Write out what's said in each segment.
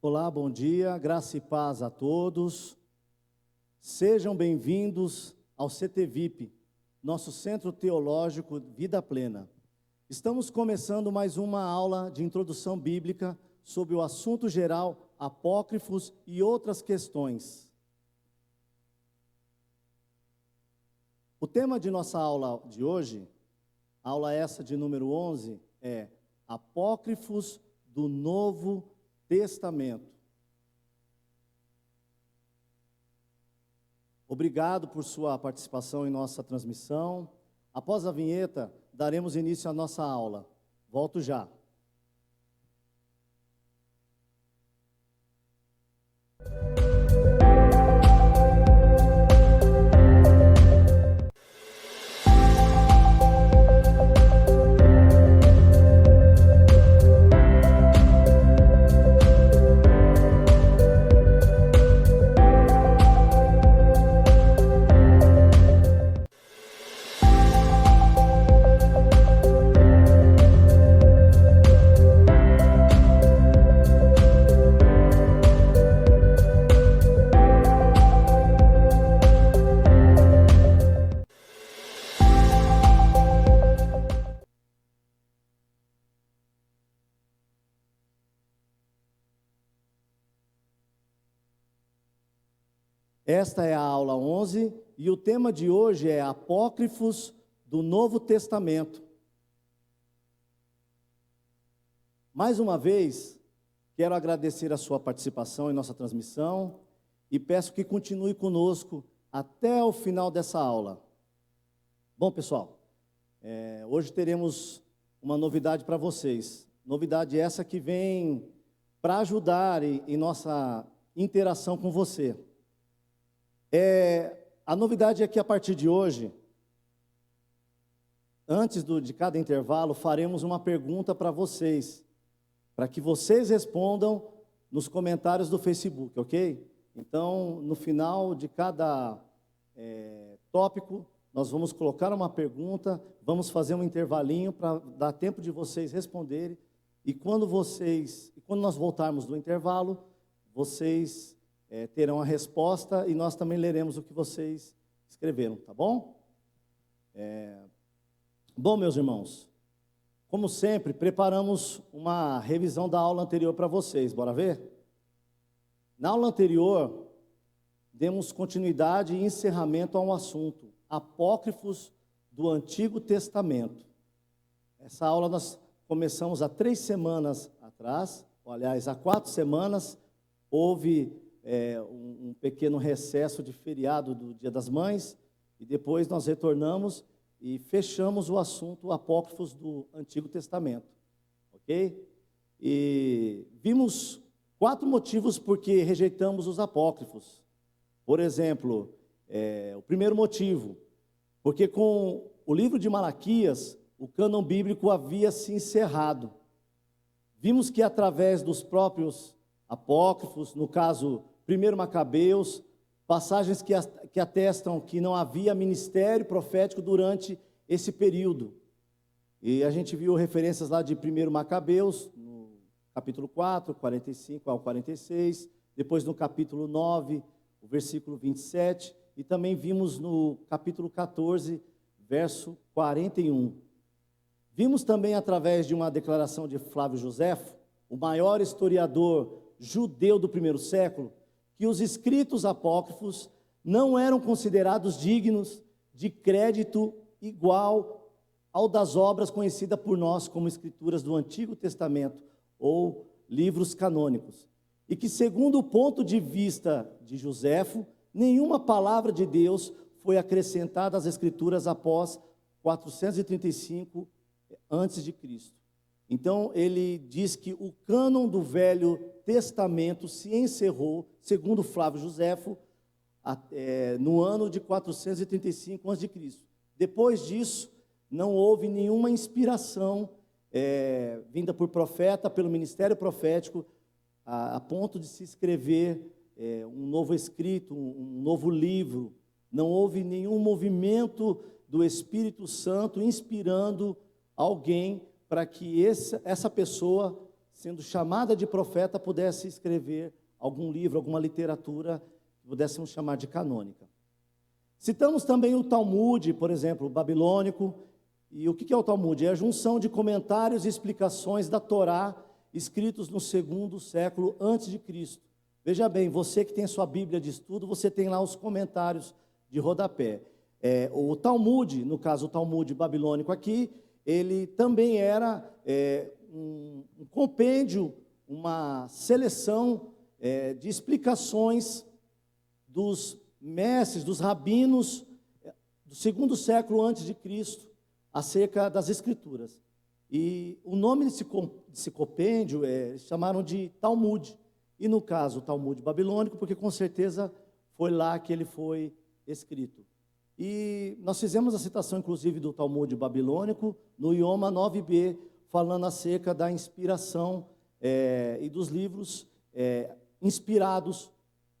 Olá, bom dia, graça e paz a todos. Sejam bem-vindos ao CTVIP, nosso Centro Teológico Vida Plena. Estamos começando mais uma aula de introdução bíblica sobre o assunto geral, apócrifos e outras questões. O tema de nossa aula de hoje, aula essa de número 11, é Apócrifos do Novo Testamento. Obrigado por sua participação em nossa transmissão. Após a vinheta, daremos início à nossa aula. Volto já. Esta é a aula 11 e o tema de hoje é Apócrifos do Novo Testamento. Mais uma vez, quero agradecer a sua participação em nossa transmissão e peço que continue conosco até o final dessa aula. Bom, pessoal, hoje teremos uma novidade para vocês. Novidade essa que vem para ajudar em nossa interação com você. A novidade é que a partir de hoje, antes de cada intervalo, faremos uma pergunta para vocês, para que vocês respondam nos comentários do Facebook, ok? Então, no final de cada tópico, nós vamos colocar uma pergunta, vamos fazer um intervalinho para dar tempo de vocês responderem, e quando nós voltarmos do intervalo, vocês terão a resposta e nós também leremos o que vocês escreveram, tá bom? Bom, meus irmãos, como sempre, preparamos uma revisão da aula anterior para vocês, bora ver? Na aula anterior, demos continuidade e encerramento a um assunto, apócrifos do Antigo Testamento. Essa aula nós começamos há 3 semanas atrás, aliás, há 4 semanas, houve um pequeno recesso de feriado do Dia das Mães, e depois nós retornamos e fechamos o assunto apócrifos do Antigo Testamento, ok? E vimos 4 motivos por que rejeitamos os apócrifos. Por exemplo, o primeiro motivo, porque com o livro de Malaquias, o cânon bíblico havia se encerrado. Vimos que através dos próprios apócrifos, no caso 1 Macabeus, passagens que atestam que não havia ministério profético durante esse período. E a gente viu referências lá de 1 Macabeus, no capítulo 4, 45 ao 46, depois no capítulo 9, o versículo 27, e também vimos no capítulo 14, verso 41. Vimos também através de uma declaração de Flávio Joséfo, o maior historiador judeu do primeiro século, que os escritos apócrifos não eram considerados dignos de crédito igual ao das obras conhecidas por nós como escrituras do Antigo Testamento ou livros canônicos. E que, segundo o ponto de vista de Joséfo, nenhuma palavra de Deus foi acrescentada às escrituras após 435 a.C. Então, ele diz que o cânon do Velho Testamento se encerrou, segundo Flávio Joséfo, no ano de 435 a.C. Depois disso, não houve nenhuma inspiração vinda por profeta, pelo ministério profético, a ponto de se escrever um novo escrito, um novo livro. Não houve nenhum movimento do Espírito Santo inspirando alguém para que essa pessoa sendo chamada de profeta, pudesse escrever algum livro, alguma literatura que pudéssemos chamar de canônica. Citamos também o Talmud, por exemplo, babilônico. E o que é o Talmud? É a junção de comentários e explicações da Torá, escritos no 2º século antes de Cristo. Veja bem, você que tem a sua Bíblia de estudo, você tem lá os comentários de rodapé. O Talmud, no caso o Talmud babilônico aqui, ele também era um compêndio, uma seleção de explicações dos mestres, dos rabinos do 2º século antes de Cristo, acerca das Escrituras. E o nome desse compêndio eles chamaram de Talmud. E no caso, o Talmud babilônico, porque com certeza foi lá que ele foi escrito. E nós fizemos a citação, inclusive, do Talmud babilônico, no Ioma 9b, falando acerca da inspiração e dos livros inspirados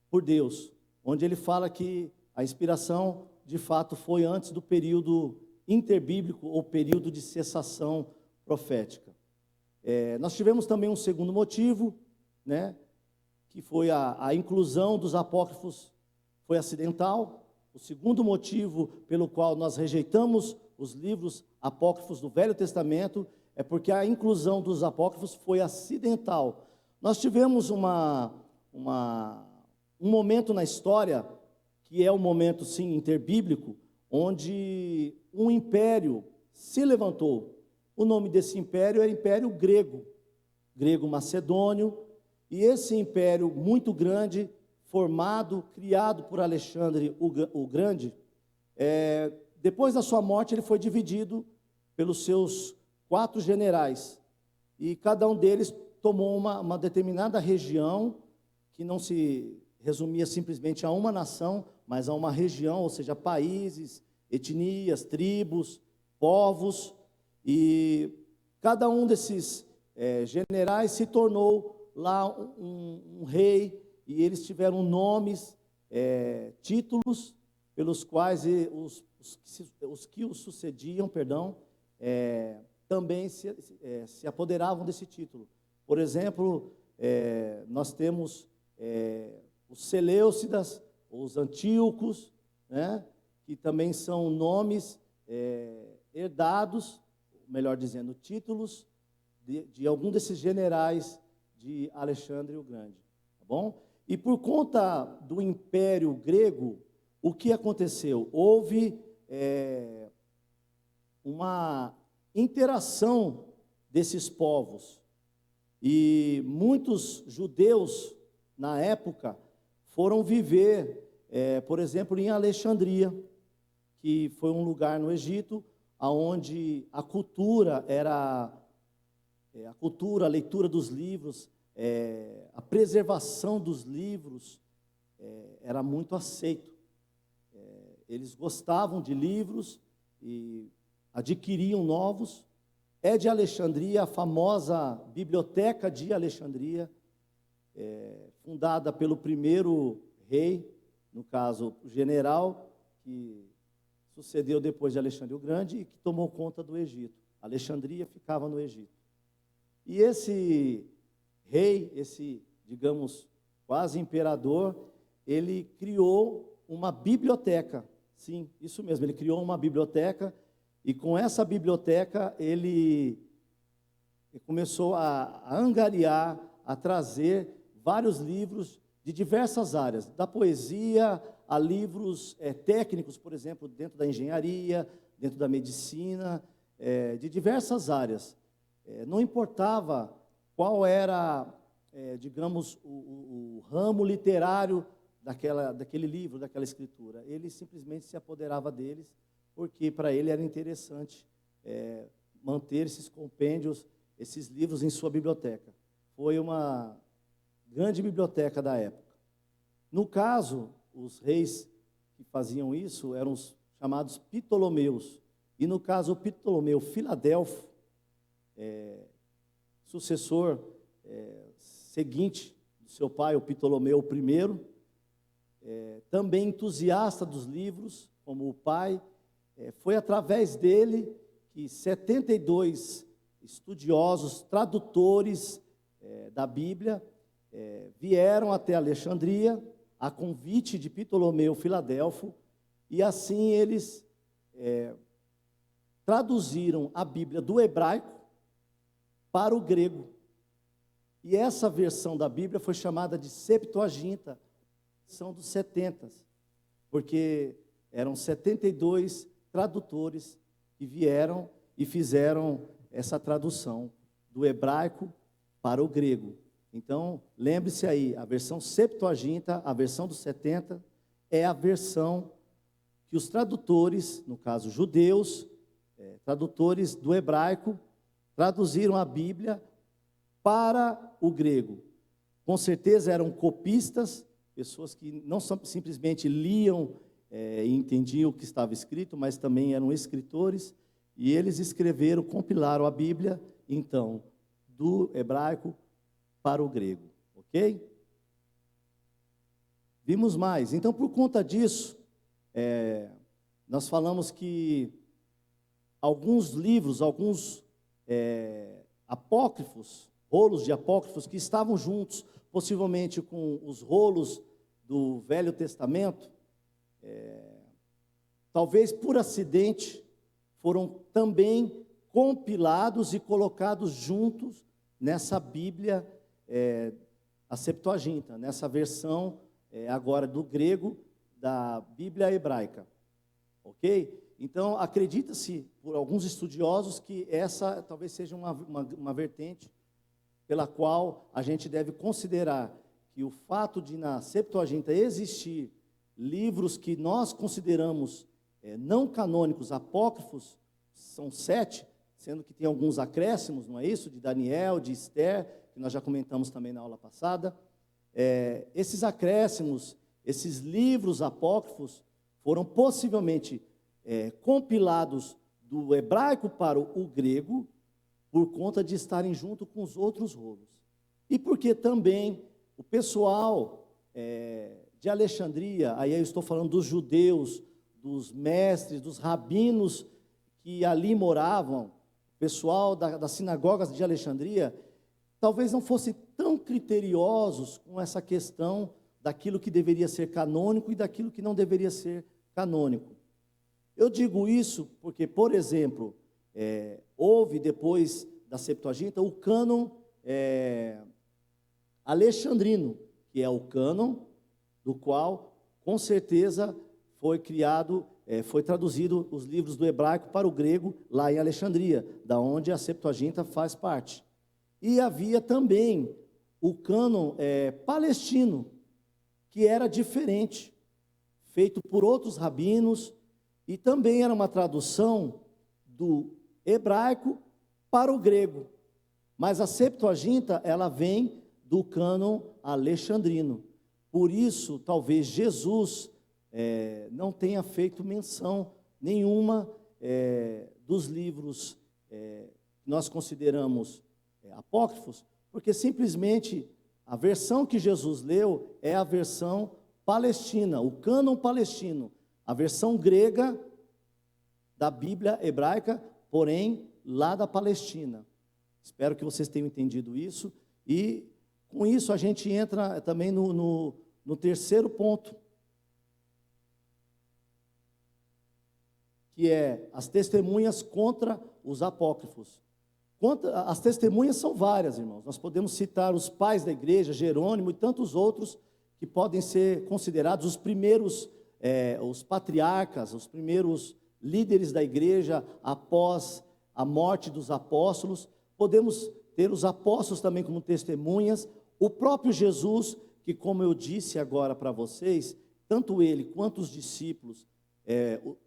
por Deus, onde ele fala que a inspiração, de fato, foi antes do período interbíblico ou período de cessação profética. Nós tivemos também um segundo motivo, né, que foi a inclusão dos apócrifos, foi acidental. O segundo motivo pelo qual nós rejeitamos os livros apócrifos do Velho Testamento é porque a inclusão dos apócrifos foi acidental. Nós tivemos um momento na história, que é um momento, sim, interbíblico, onde um império se levantou. O nome desse império é Império Grego, grego-macedônio, e esse império muito grande, formado, criado por Alexandre o Grande, depois da sua morte ele foi dividido pelos seus 4 generais, e cada um deles tomou uma determinada região, que não se resumia simplesmente a uma nação, mas a uma região, ou seja, países, etnias, tribos, povos, e cada um desses generais se tornou lá um rei, e eles tiveram nomes, títulos, pelos quais os que os sucediam, também se apoderavam desse título. Por exemplo, nós temos os Seleucidas, os Antíocos, né, que também são nomes herdados, melhor dizendo, títulos de algum desses generais de Alexandre o Grande, tá bom? E por conta do Império Grego, o que aconteceu? Houve uma interação desses povos, e muitos judeus, na época, foram viver, por exemplo, em Alexandria, que foi um lugar no Egito, onde a cultura era a leitura dos livros, a preservação dos livros era muito aceito. Eles gostavam de livros e adquiriam novos. É de Alexandria, a famosa Biblioteca de Alexandria, fundada pelo primeiro rei, no caso, o general, que sucedeu depois de Alexandre o Grande e que tomou conta do Egito. Alexandria ficava no Egito. E esse rei, esse, digamos, quase imperador, ele criou uma biblioteca. Sim, isso mesmo, ele criou uma biblioteca, e com essa biblioteca ele começou a angariar, a trazer vários livros de diversas áreas, da poesia a livros técnicos, por exemplo, dentro da engenharia, dentro da medicina, de diversas áreas. Não importava qual era, digamos, o ramo literário daquele livro, daquela escritura. Ele simplesmente se apoderava deles, porque para ele era interessante manter esses compêndios, esses livros em sua biblioteca. Foi uma grande biblioteca da época. No caso, os reis que faziam isso eram os chamados Ptolomeus. E no caso, o Ptolomeu Filadelfo, sucessor seguinte do seu pai, o Ptolomeu I, também entusiasta dos livros, como o pai, foi através dele que 72 estudiosos, tradutores, da Bíblia vieram até Alexandria a convite de Ptolomeu Filadelfo, e assim eles traduziram a Bíblia do hebraico para o grego. E essa versão da Bíblia foi chamada de Septuaginta, são dos 70, porque eram 72 tradutores que vieram e fizeram essa tradução do hebraico para o grego. Então, lembre-se aí, a versão Septuaginta, a versão dos 70, é a versão que os tradutores, no caso judeus, tradutores do hebraico, traduziram a Bíblia para o grego. Com certeza eram copistas, pessoas que não simplesmente liam e entendiam o que estava escrito, mas também eram escritores, e eles escreveram, compilaram a Bíblia, então, do hebraico para o grego, ok? Vimos mais. Então, por conta disso, nós falamos que alguns livros, alguns apócrifos, rolos de apócrifos que estavam juntos, possivelmente com os rolos do Velho Testamento, talvez por acidente, foram também compilados e colocados juntos nessa Bíblia, a Septuaginta, nessa versão agora do grego da Bíblia hebraica, ok? Então, acredita-se por alguns estudiosos que essa talvez seja uma vertente pela qual a gente deve considerar que o fato de na Septuaginta existir livros que nós consideramos não canônicos, apócrifos, são 7, sendo que tem alguns acréscimos, não é isso? De Daniel, de Esther, que nós já comentamos também na aula passada. Esses acréscimos, esses livros apócrifos, foram possivelmente compilados do hebraico para o grego, por conta de estarem junto com os outros rolos. E porque também o pessoal de Alexandria, aí eu estou falando dos judeus, dos mestres, dos rabinos que ali moravam, o pessoal das sinagogas de Alexandria, talvez não fossem tão criteriosos com essa questão daquilo que deveria ser canônico e daquilo que não deveria ser canônico. Eu digo isso porque, por exemplo, houve depois da Septuaginta o cânon alexandrino, que é o cânon do qual, com certeza, foi criado, foi traduzido os livros do hebraico para o grego lá em Alexandria, da onde a Septuaginta faz parte. E havia também o cânon palestino, que era diferente, feito por outros rabinos, e também era uma tradução do hebraico para o grego. Mas a Septuaginta, ela vem do cânon alexandrino. Por isso, talvez Jesus não tenha feito menção nenhuma dos livros que nós consideramos apócrifos, porque simplesmente a versão que Jesus leu é a versão palestina, o cânon palestino, a versão grega da Bíblia hebraica, porém lá da Palestina. Espero que vocês tenham entendido isso, e com isso a gente entra também no terceiro ponto, que é as testemunhas contra os apócrifos. As testemunhas são várias, irmãos. Nós podemos citar os pais da igreja, Jerônimo e tantos outros que podem ser considerados os primeiros, os patriarcas, os primeiros líderes da igreja após a morte dos apóstolos. Podemos ter os apóstolos também como testemunhas, o próprio Jesus, que, como eu disse agora para vocês, tanto ele quanto os discípulos,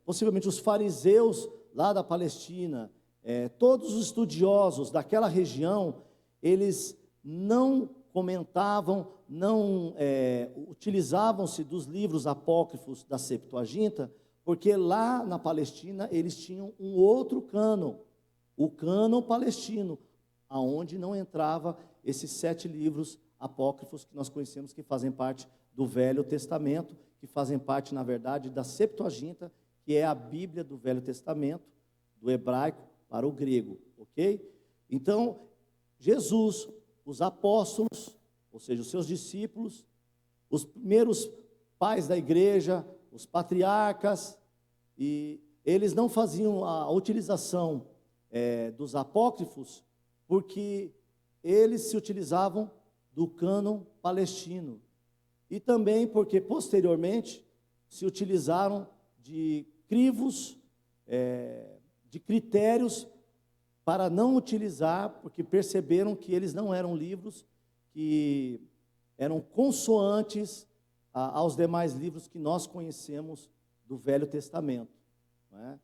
possivelmente os fariseus lá da Palestina, todos os estudiosos daquela região, eles não comentavam, não utilizavam-se dos livros apócrifos da Septuaginta, porque lá na Palestina eles tinham um outro cânon, o cânon palestino, aonde não entrava esses 7 livros apócrifos que nós conhecemos, que fazem parte do Velho Testamento, que fazem parte, na verdade, da Septuaginta, que é a Bíblia do Velho Testamento, do hebraico para o grego, ok? Então, Jesus, os apóstolos, ou seja, os seus discípulos, os primeiros pais da igreja, os patriarcas, e eles não faziam a utilização dos apócrifos, porque eles se utilizavam do cânon palestino, e também porque posteriormente se utilizaram de crivos, de critérios para não utilizar, porque perceberam que eles não eram livros que eram consoantes aos demais livros que nós conhecemos do Velho Testamento, não é?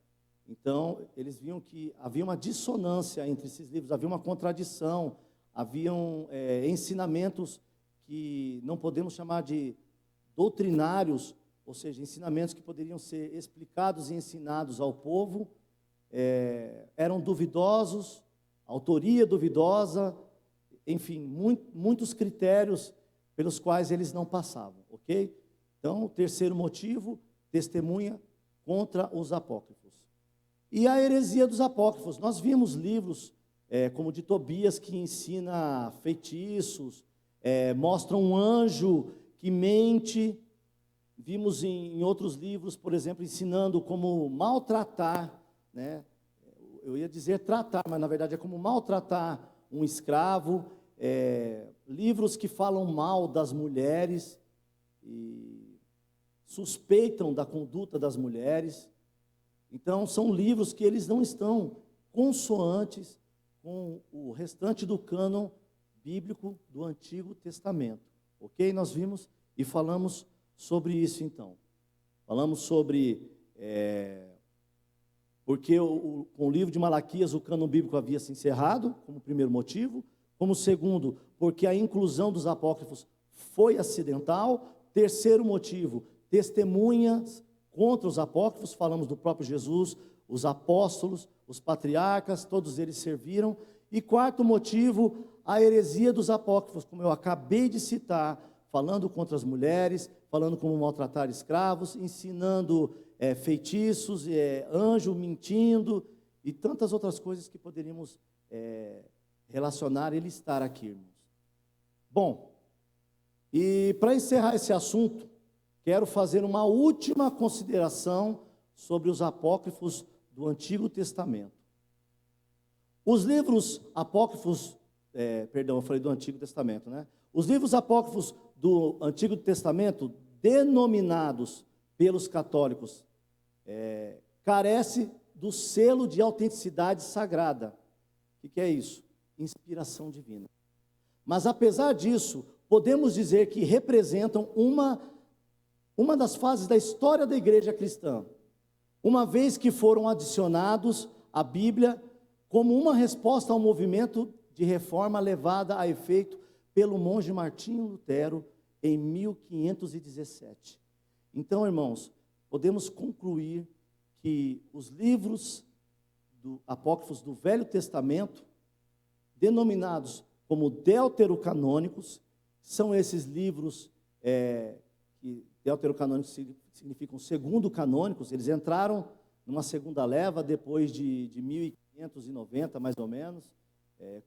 Então, eles viam que havia uma dissonância entre esses livros, havia uma contradição, haviam ensinamentos que não podemos chamar de doutrinários, ou seja, ensinamentos que poderiam ser explicados e ensinados ao povo, eram duvidosos, autoria duvidosa, enfim, muitos critérios pelos quais eles não passavam, ok? Então, o terceiro motivo, testemunha contra os apócrifos. E a heresia dos apócrifos, nós vimos livros como de Tobias, que ensina feitiços, mostra um anjo que mente. Vimos em outros livros, por exemplo, ensinando como maltratar, né? Eu ia dizer tratar, mas na verdade é como maltratar um escravo, livros que falam mal das mulheres e suspeitam da conduta das mulheres. Então, são livros que eles não estão consoantes com o restante do cânon bíblico do Antigo Testamento, ok? Nós vimos e falamos sobre isso, então. Falamos sobre, porque com o livro de Malaquias o cânon bíblico havia se encerrado, como primeiro motivo. Como segundo, porque a inclusão dos apócrifos foi acidental. Terceiro motivo, testemunhas contra os apócrifos, falamos do próprio Jesus, os apóstolos, os patriarcas, todos eles serviram. E quarto motivo, a heresia dos apócrifos, como eu acabei de citar, falando contra as mulheres, falando como maltratar escravos, ensinando feitiços, anjo mentindo, e tantas outras coisas que poderíamos relacionar e listar aqui, irmãos. Bom, e para encerrar esse assunto, quero fazer uma última consideração sobre os apócrifos do Antigo Testamento. Os livros apócrifos, eu falei do Antigo Testamento, né? Os livros apócrifos do Antigo Testamento, denominados pelos católicos, carece do selo de autenticidade sagrada. O que é isso? Inspiração divina. Mas apesar disso, podemos dizer que representam uma das fases da história da igreja cristã, uma vez que foram adicionados à Bíblia como uma resposta ao movimento de reforma levada a efeito pelo monge Martinho Lutero em 1517. Então, irmãos, podemos concluir que os livros apócrifos do Velho Testamento, denominados como deuterocanônicos, são esses livros que deuterocanônicos significam segundo canônicos. Eles entraram numa segunda leva depois de 1590, mais ou menos,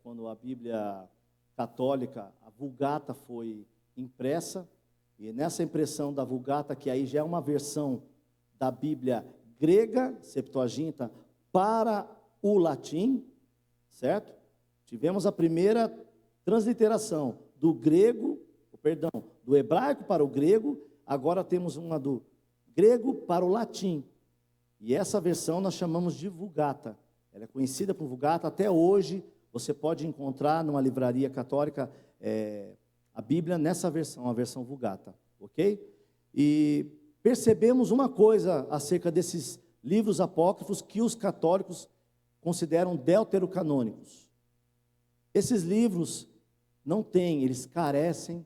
quando a Bíblia católica, a Vulgata, foi impressa, e nessa impressão da Vulgata, que aí já é uma versão da Bíblia grega, Septuaginta, para o latim, certo? Tivemos a primeira transliteração do hebraico para o grego, agora temos uma do grego para o latim, e essa versão nós chamamos de Vulgata. Ela é conhecida por Vulgata. Até hoje você pode encontrar numa livraria católica a Bíblia nessa versão, a versão Vulgata, ok? E percebemos uma coisa acerca desses livros apócrifos que os católicos consideram deuterocanônicos. Esses livros não têm, eles carecem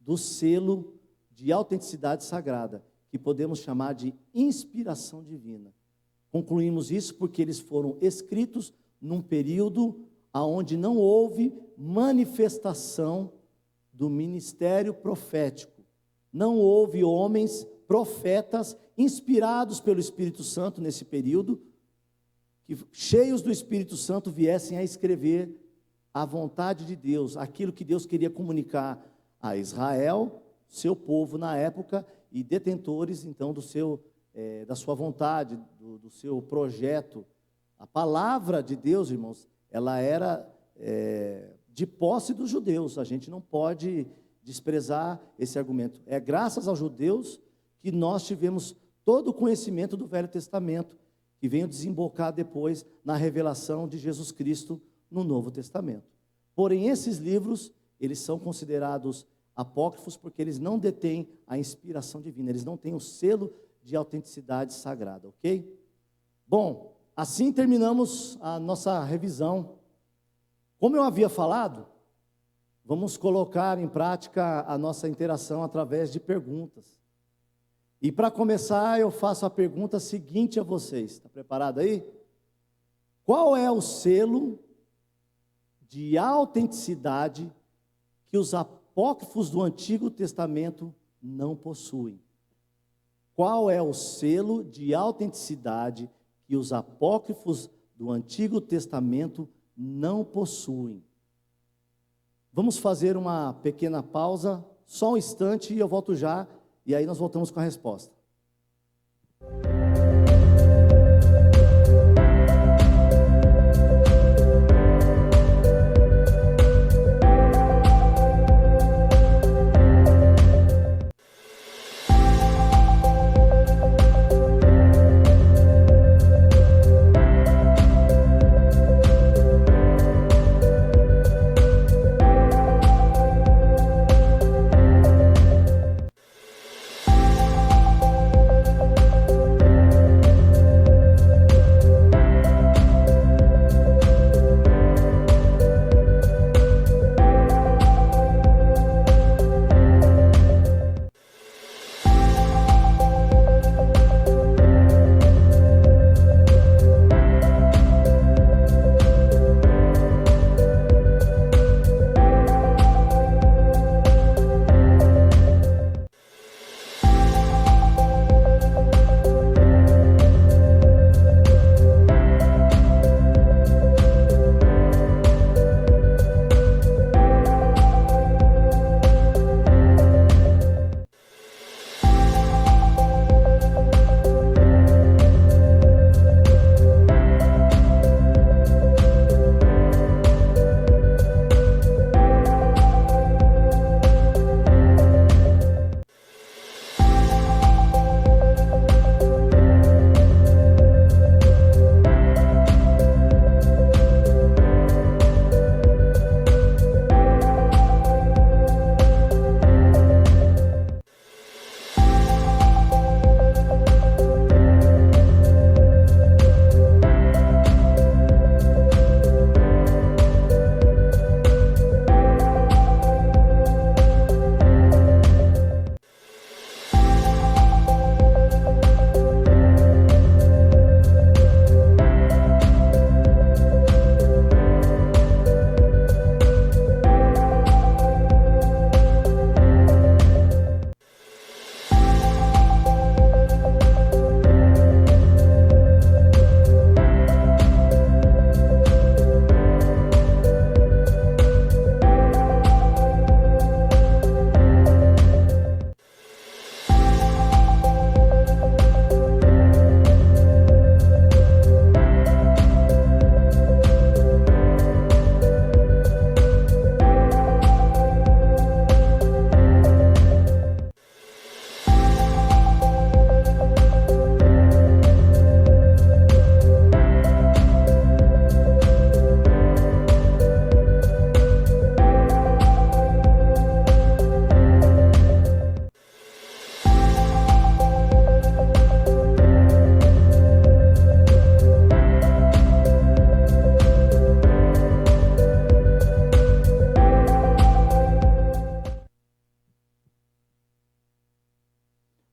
do selo de autenticidade sagrada, que podemos chamar de inspiração divina. Concluímos isso porque eles foram escritos num período onde não houve manifestação do ministério profético. Não houve homens profetas inspirados pelo Espírito Santo nesse período, que cheios do Espírito Santo viessem a escrever a vontade de Deus, aquilo que Deus queria comunicar a Israel, seu povo na época, e detentores, então, da sua vontade, do seu projeto. A palavra de Deus, irmãos, ela era de posse dos judeus. A gente não pode desprezar esse argumento. É graças aos judeus que nós tivemos todo o conhecimento do Velho Testamento, que veio desembocar depois na revelação de Jesus Cristo no Novo Testamento. Porém, esses livros, eles são considerados apócrifos porque eles não detêm a inspiração divina, eles não têm o selo de autenticidade sagrada, ok? Bom, assim terminamos a nossa revisão. Como eu havia falado, vamos colocar em prática a nossa interação através de perguntas. E para começar, eu faço a pergunta seguinte a vocês. Está preparado aí? Qual é o selo de autenticidade que os apócrifos do Antigo Testamento não possuem? Qual é o selo de autenticidade que os apócrifos do Antigo Testamento não possuem? Vamos fazer uma pequena pausa, só um instante e eu volto já, e aí nós voltamos com a resposta.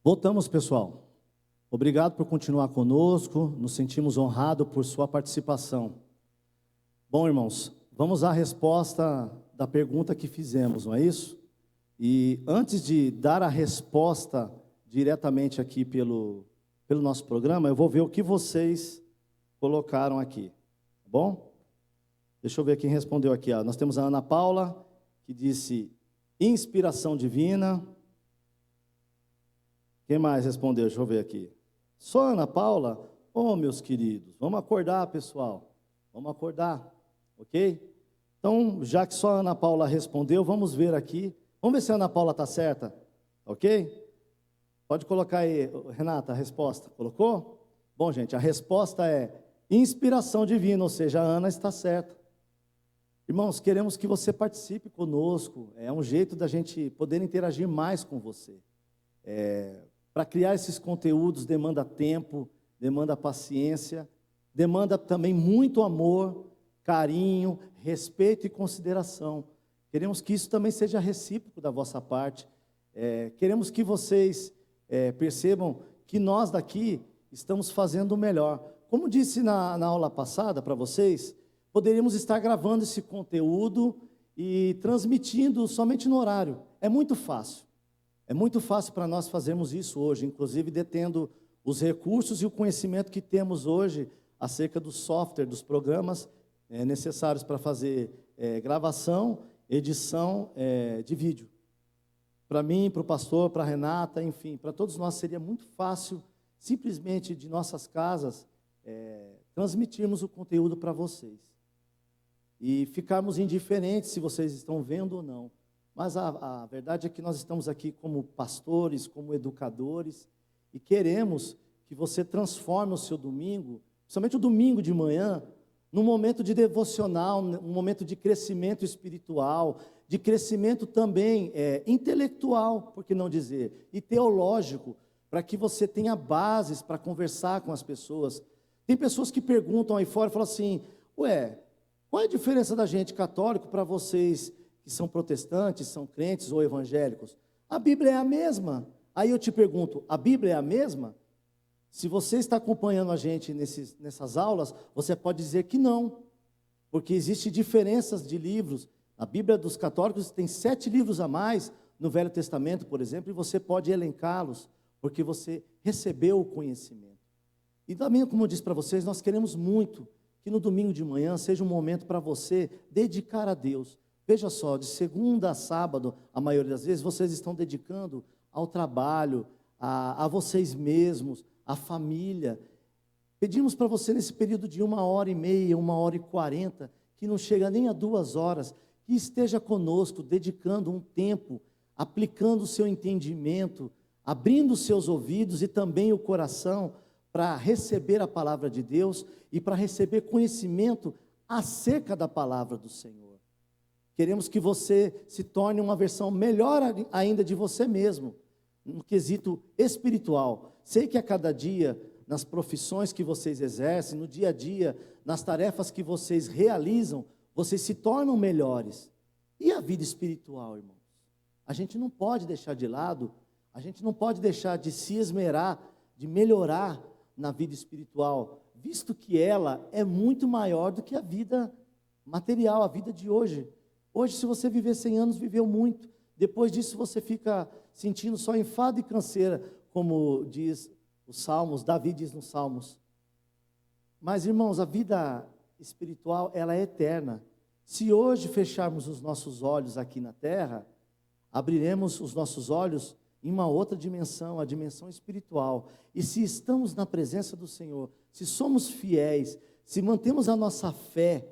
Voltamos, pessoal. Obrigado por continuar conosco, nos sentimos honrados por sua participação. Bom, irmãos, vamos à resposta da pergunta que fizemos, não é isso? E antes de dar a resposta diretamente aqui pelo nosso programa, eu vou ver o que vocês colocaram aqui, tá bom? Deixa eu ver quem respondeu aqui. Ó. Nós temos a Ana Paula, que disse inspiração divina. Quem mais respondeu? Deixa eu ver aqui. Só a Ana Paula? Oh, meus queridos, vamos acordar, pessoal. Vamos acordar, ok? Então, já que só a Ana Paula respondeu, vamos ver aqui. Vamos ver se a Ana Paula está certa, ok? Pode colocar aí, Renata, a resposta. Colocou? Bom, gente, a resposta é inspiração divina, ou seja, a Ana está certa. Irmãos, queremos que você participe conosco. É um jeito da gente poder interagir mais com você. Para criar esses conteúdos demanda tempo, demanda paciência, demanda também muito amor, carinho, respeito e consideração. Queremos que isso também seja recíproco da vossa parte. Queremos que vocês percebam que nós daqui estamos fazendo o melhor. Como disse na aula passada para vocês, poderíamos estar gravando esse conteúdo e transmitindo somente no horário. É muito fácil. É muito fácil para nós fazermos isso hoje, inclusive detendo os recursos e o conhecimento que temos hoje acerca do software, dos programas necessários para fazer gravação, edição de vídeo. Para mim, para o pastor, para a Renata, enfim, para todos nós seria muito fácil, simplesmente de nossas casas, transmitirmos o conteúdo para vocês. E ficarmos indiferentes se vocês estão vendo ou não. Mas a verdade é que nós estamos aqui como pastores, como educadores, e queremos que você transforme o seu domingo, principalmente o domingo de manhã, num momento de devocional, um momento de crescimento espiritual, de crescimento também intelectual, por que não dizer, e teológico, para que você tenha bases para conversar com as pessoas. Tem pessoas que perguntam aí fora e falam assim, qual é a diferença da gente católico para vocês que são protestantes, são crentes ou evangélicos? A Bíblia é a mesma. Aí eu te pergunto, a Bíblia é a mesma? Se você está acompanhando a gente nessas aulas, você pode dizer que não, porque existem diferenças de livros. A Bíblia dos católicos tem 7 livros a mais no Velho Testamento, por exemplo, e você pode elencá-los, porque você recebeu o conhecimento. E também, como eu disse para vocês, nós queremos muito que no domingo de manhã seja um momento para você dedicar a Deus. Veja só, de segunda a sábado, a maioria das vezes, vocês estão dedicando ao trabalho, a vocês mesmos, à família. Pedimos para você nesse período de 1h30, 1h40, que não chega nem a 2 horas, que esteja conosco, dedicando um tempo, aplicando o seu entendimento, abrindo os seus ouvidos e também o coração para receber a palavra de Deus e para receber conhecimento acerca da palavra do Senhor. Queremos que você se torne uma versão melhor ainda de você mesmo, no quesito espiritual. Sei que a cada dia, nas profissões que vocês exercem, no dia a dia, nas tarefas que vocês realizam, vocês se tornam melhores. E a vida espiritual, irmãos? A gente não pode deixar de lado, a gente não pode deixar de se esmerar, de melhorar na vida espiritual, visto que ela é muito maior do que a vida material, a vida de hoje. Hoje, se você viver 100 anos, viveu muito. Depois disso, você fica sentindo só enfado e canseira, como diz os Salmos, Davi diz nos Salmos. Mas, irmãos, a vida espiritual, ela é eterna. Se hoje fecharmos os nossos olhos aqui na terra, abriremos os nossos olhos em uma outra dimensão, a dimensão espiritual. E se estamos na presença do Senhor, se somos fiéis, se mantemos a nossa fé,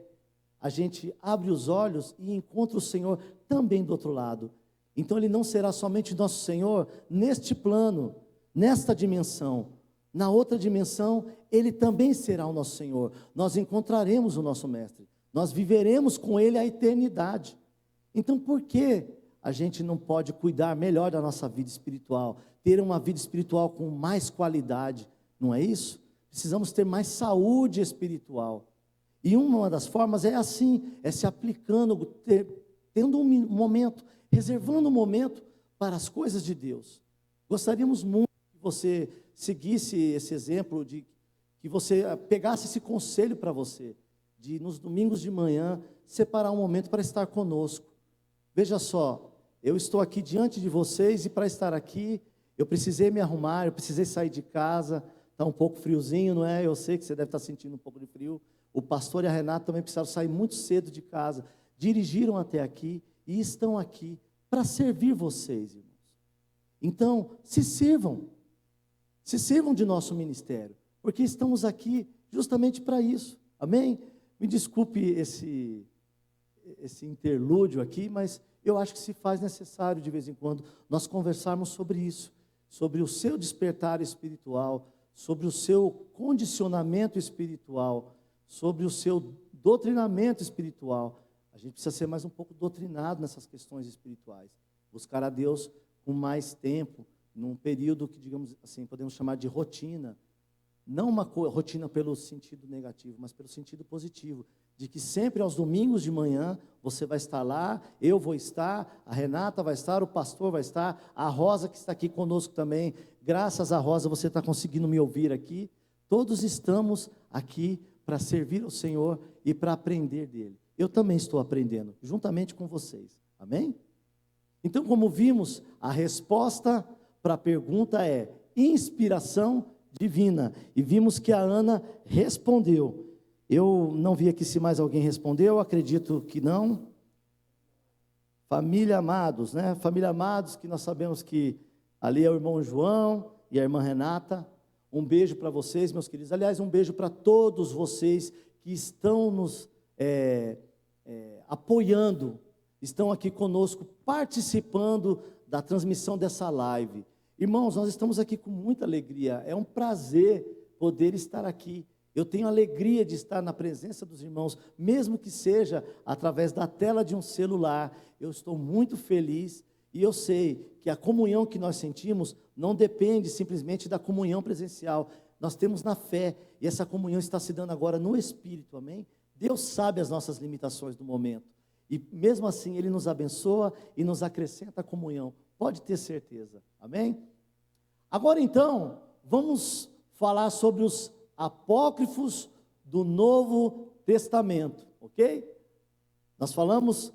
a gente abre os olhos e encontra o Senhor também do outro lado. Então Ele não será somente nosso Senhor neste plano, nesta dimensão. Na outra dimensão, Ele também será o nosso Senhor. Nós encontraremos o nosso Mestre. Nós viveremos com Ele a eternidade. Então por que a gente não pode cuidar melhor da nossa vida espiritual? Ter uma vida espiritual com mais qualidade, não é isso? Precisamos ter mais saúde espiritual. E uma das formas é assim, é se aplicando, tendo um momento, reservando um momento para as coisas de Deus. Gostaríamos muito que você seguisse esse exemplo, de que você pegasse esse conselho para você, de nos domingos de manhã, separar um momento para estar conosco. Veja só, eu estou aqui diante de vocês e para estar aqui, eu precisei me arrumar, eu precisei sair de casa, está um pouco friozinho, não é? Eu sei que você deve estar sentindo um pouco de frio. O pastor e a Renata também precisaram sair muito cedo de casa, dirigiram até aqui e estão aqui para servir vocês, irmãos. Então, se sirvam de nosso ministério, porque estamos aqui justamente para isso, amém? Me desculpe esse interlúdio aqui, mas eu acho que se faz necessário de vez em quando nós conversarmos sobre isso, sobre o seu despertar espiritual, sobre o seu condicionamento espiritual, sobre o seu doutrinamento espiritual. A gente precisa ser mais um pouco doutrinado nessas questões espirituais, buscar a Deus com mais tempo, num período que, digamos assim, podemos chamar de rotina, não uma rotina pelo sentido negativo, mas pelo sentido positivo, de que sempre aos domingos de manhã você vai estar lá, eu vou estar, a Renata vai estar, o pastor vai estar, a Rosa que está aqui conosco também, graças a Rosa você está conseguindo me ouvir aqui, todos estamos aqui para servir ao Senhor e para aprender dele. Eu também estou aprendendo, juntamente com vocês, amém? Então, como vimos, a resposta para a pergunta é inspiração divina, e vimos que a Ana respondeu. Eu não vi aqui se mais alguém respondeu, acredito que não. Família Amados, né? Família Amados, que nós sabemos que ali é o irmão João e a irmã Renata. Um beijo para vocês, meus queridos. Aliás, um beijo para todos vocês que estão nos apoiando, estão aqui conosco, participando da transmissão dessa live. Irmãos, nós estamos aqui com muita alegria, é um prazer poder estar aqui. Eu tenho alegria de estar na presença dos irmãos, mesmo que seja através da tela de um celular. Eu estou muito feliz e eu sei que a comunhão que nós sentimos não depende simplesmente da comunhão presencial. Nós temos na fé e essa comunhão está se dando agora no Espírito, amém? Deus sabe as nossas limitações do momento e mesmo assim Ele nos abençoa e nos acrescenta a comunhão. Pode ter certeza, amém? Agora então, vamos falar sobre os apócrifos do Novo Testamento, ok? Nós falamos,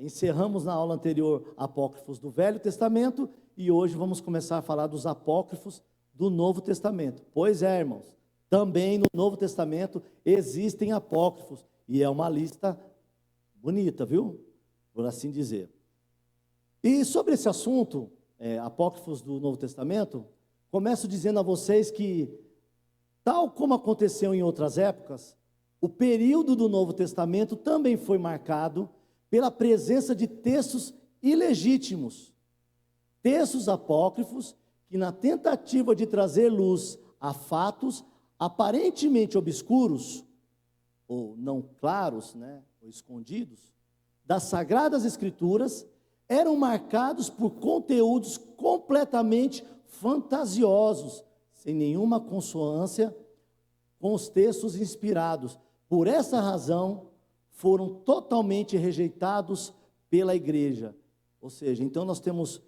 encerramos na aula anterior apócrifos do Velho Testamento e hoje vamos começar a falar dos apócrifos do Novo Testamento. Pois é, irmãos, também no Novo Testamento existem apócrifos e é uma lista bonita, viu? Por assim dizer. E sobre esse assunto, apócrifos do Novo Testamento, começo dizendo a vocês que, tal como aconteceu em outras épocas, o período do Novo Testamento também foi marcado pela presença de textos ilegítimos, textos apócrifos que, na tentativa de trazer luz a fatos aparentemente obscuros, ou não claros, né, ou escondidos, das Sagradas Escrituras, eram marcados por conteúdos completamente fantasiosos, sem nenhuma consonância com os textos inspirados. Por essa razão, foram totalmente rejeitados pela igreja. Ou seja, então nós temos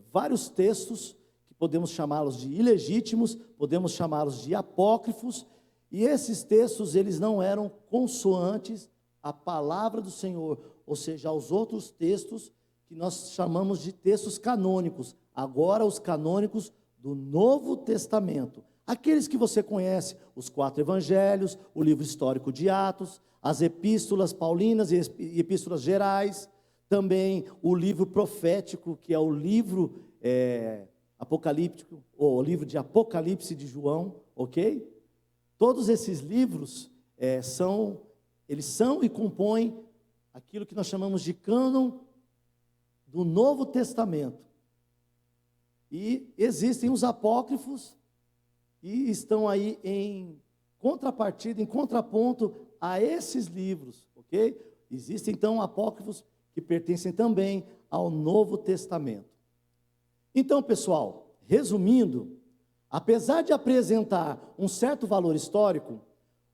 vários textos, que podemos chamá-los de ilegítimos, podemos chamá-los de apócrifos, e esses textos, eles não eram consoantes à palavra do Senhor, ou seja, aos outros textos que nós chamamos de textos canônicos, agora os canônicos do Novo Testamento, aqueles que você conhece, os 4 evangelhos, o livro histórico de Atos, as epístolas paulinas e epístolas gerais, também o livro profético, que é o livro apocalíptico, ou o livro de Apocalipse de João, ok? Todos esses livros eles são e compõem aquilo que nós chamamos de cânon do Novo Testamento. E existem os apócrifos, e estão aí em contrapartida, em contraponto a esses livros, ok? Existem então apócrifos que pertencem também ao Novo Testamento. Então, pessoal, resumindo, apesar de apresentar um certo valor histórico,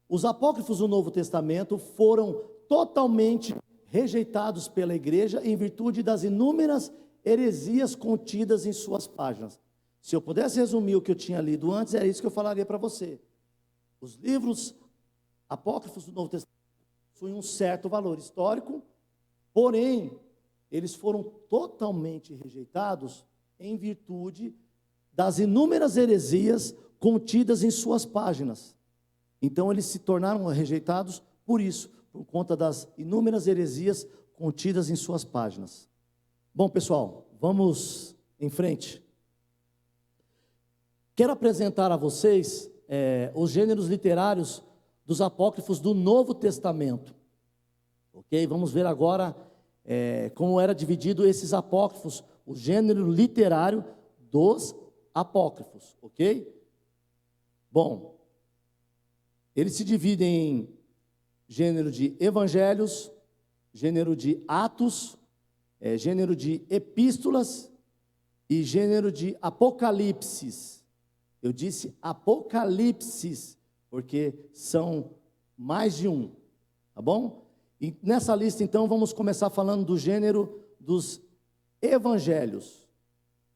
os apócrifos do Novo Testamento foram totalmente rejeitados pela igreja em virtude das inúmeras heresias contidas em suas páginas. Se eu pudesse resumir o que eu tinha lido antes, era isso que eu falaria para você. Os livros apócrifos do Novo Testamento possuem um certo valor histórico, porém, eles foram totalmente rejeitados em virtude das inúmeras heresias contidas em suas páginas. Então eles se tornaram rejeitados por isso, por conta das inúmeras heresias contidas em suas páginas. Bom, pessoal, vamos em frente. Quero apresentar a vocês os gêneros literários dos apócrifos do Novo Testamento. Ok? Vamos ver agora como era dividido esses apócrifos, o gênero literário dos apócrifos. Ok? Bom, eles se dividem em gênero de evangelhos, gênero de atos, gênero de epístolas e gênero de apocalipses. Eu disse apocalipses, porque são mais de um, tá bom? E nessa lista, então, vamos começar falando do gênero dos evangelhos.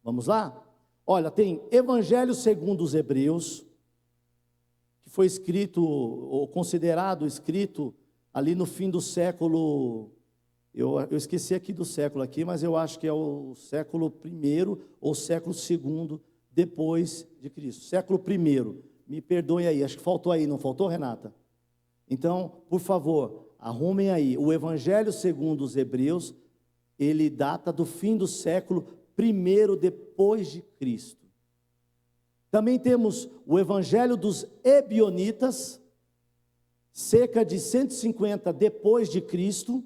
Vamos lá? Olha, tem Evangelho segundo os Hebreus, que foi escrito, ou considerado escrito, ali no fim do século, eu esqueci aqui do século aqui, mas eu acho que é o século I ou século II depois de Cristo. Século I, me perdoem aí, acho que faltou aí, não faltou, Renata? Então, por favor, arrumem aí, o Evangelho segundo os Hebreus, ele data do fim do século I depois de Cristo. Também temos o Evangelho dos Ebionitas, cerca de 150 depois de Cristo.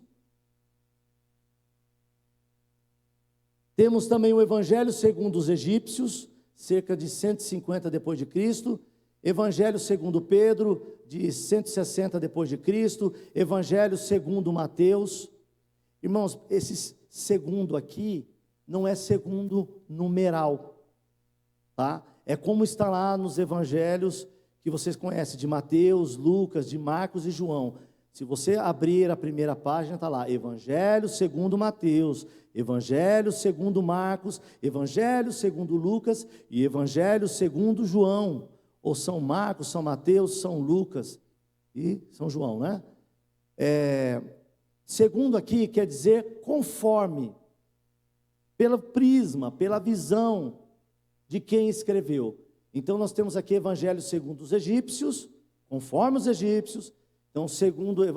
Temos também o Evangelho segundo os egípcios, cerca de 150 depois de Cristo. Evangelho segundo Pedro, de 160 depois de Cristo. Evangelho segundo Mateus. Irmãos, esse segundo aqui não é segundo numeral, tá? É como está lá nos evangelhos que vocês conhecem, de Mateus, Lucas, de Marcos e João. Se você abrir a primeira página, está lá, Evangelho segundo Mateus, Evangelho segundo Marcos, Evangelho segundo Lucas e Evangelho segundo João. Ou São Marcos, São Mateus, São Lucas e São João, né? Segundo aqui quer dizer conforme, pelo prisma, pela visão de quem escreveu. Então nós temos aqui Evangelho segundo os egípcios, conforme os egípcios. Então,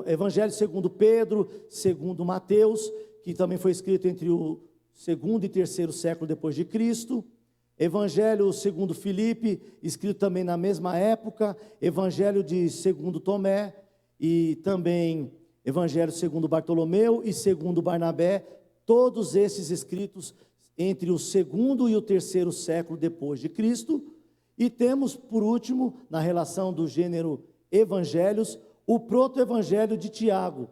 Evangelho segundo Pedro, segundo Mateus, que também foi escrito entre o segundo e terceiro século depois de Cristo. Evangelho segundo Filipe, escrito também na mesma época. Evangelho de segundo Tomé e também Evangelho segundo Bartolomeu e segundo Barnabé, todos esses escritos entre o segundo e o terceiro século depois de Cristo. E temos, por último, na relação do gênero evangelhos, o proto-evangelho de Tiago,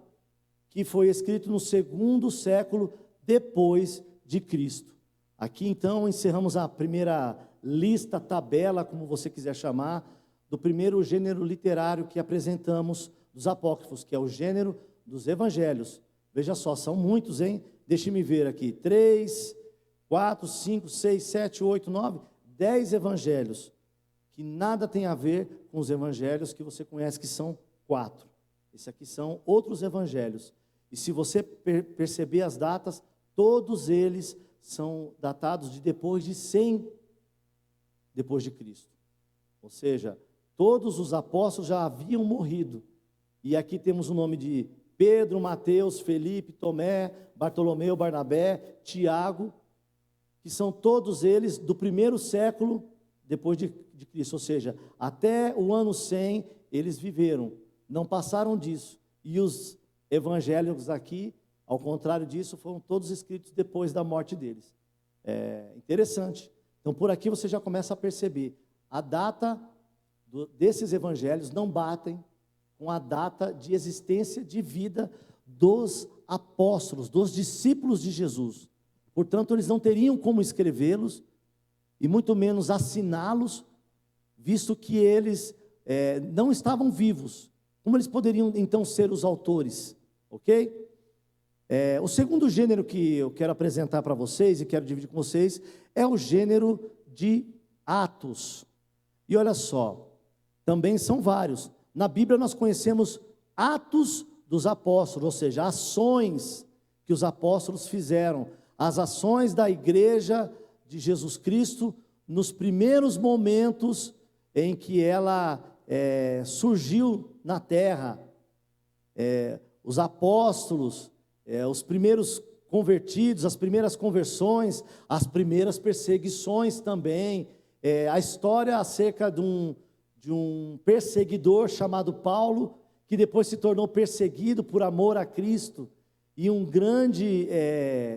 que foi escrito no segundo século depois de Cristo. Aqui, então, encerramos a primeira lista, tabela, como você quiser chamar, do primeiro gênero literário que apresentamos dos apócrifos, que é o gênero dos evangelhos. Veja só, são muitos, hein? Deixe-me ver aqui, 3, 4, 5, 6, 7, 8, 9, 10 evangelhos, que nada tem a ver com os evangelhos que você conhece, que são 4. Esses aqui são outros evangelhos. E se você perceber as datas, todos eles são datados de depois de 100 depois de Cristo. Ou seja, todos os apóstolos já haviam morrido. E aqui temos o nome de Pedro, Mateus, Felipe, Tomé, Bartolomeu, Barnabé, Tiago, que são todos eles do primeiro século depois de Cristo. Ou seja, até o ano 100 eles viveram, não passaram disso. E os evangélicos aqui, ao contrário disso, foram todos escritos depois da morte deles. É interessante. Então, por aqui você já começa a perceber, a data desses evangelhos não batem com a data de existência de vida dos apóstolos, dos discípulos de Jesus. Portanto, eles não teriam como escrevê-los, e muito menos assiná-los, visto que eles não estavam vivos. Como eles poderiam, então, ser os autores? Ok? O segundo gênero que eu quero apresentar para vocês, e quero dividir com vocês, é o gênero de Atos. E olha só, também são vários. Na Bíblia nós conhecemos Atos dos Apóstolos, ou seja, ações que os apóstolos fizeram, as ações da igreja de Jesus Cristo nos primeiros momentos em que ela surgiu na terra, os apóstolos, os primeiros convertidos, as primeiras conversões, as primeiras perseguições também, a história acerca de um perseguidor chamado Paulo, que depois se tornou perseguido por amor a Cristo, e um grande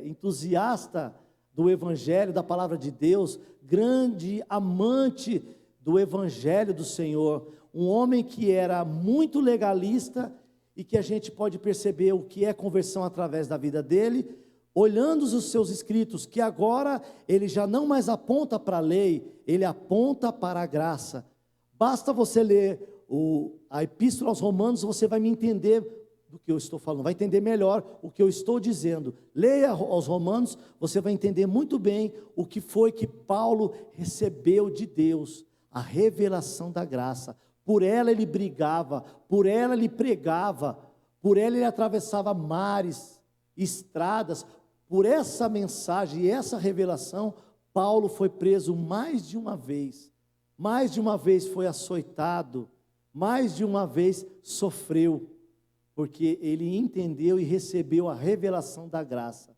entusiasta do Evangelho, da palavra de Deus, grande amante do Evangelho do Senhor, um homem que era muito legalista, e que a gente pode perceber o que é conversão através da vida dele, olhando os seus escritos, que agora ele já não mais aponta para a lei, ele aponta para a graça. Basta você ler a Epístola aos Romanos, você vai me entender do que eu estou falando, vai entender melhor o que eu estou dizendo. Leia aos Romanos, você vai entender muito bem o que foi que Paulo recebeu de Deus, a revelação da graça. Por ela ele brigava, por ela ele pregava, por ela ele atravessava mares, estradas. Por essa mensagem e essa revelação, Paulo foi preso mais de uma vez foi açoitado, mais de uma vez sofreu, porque ele entendeu e recebeu a revelação da graça.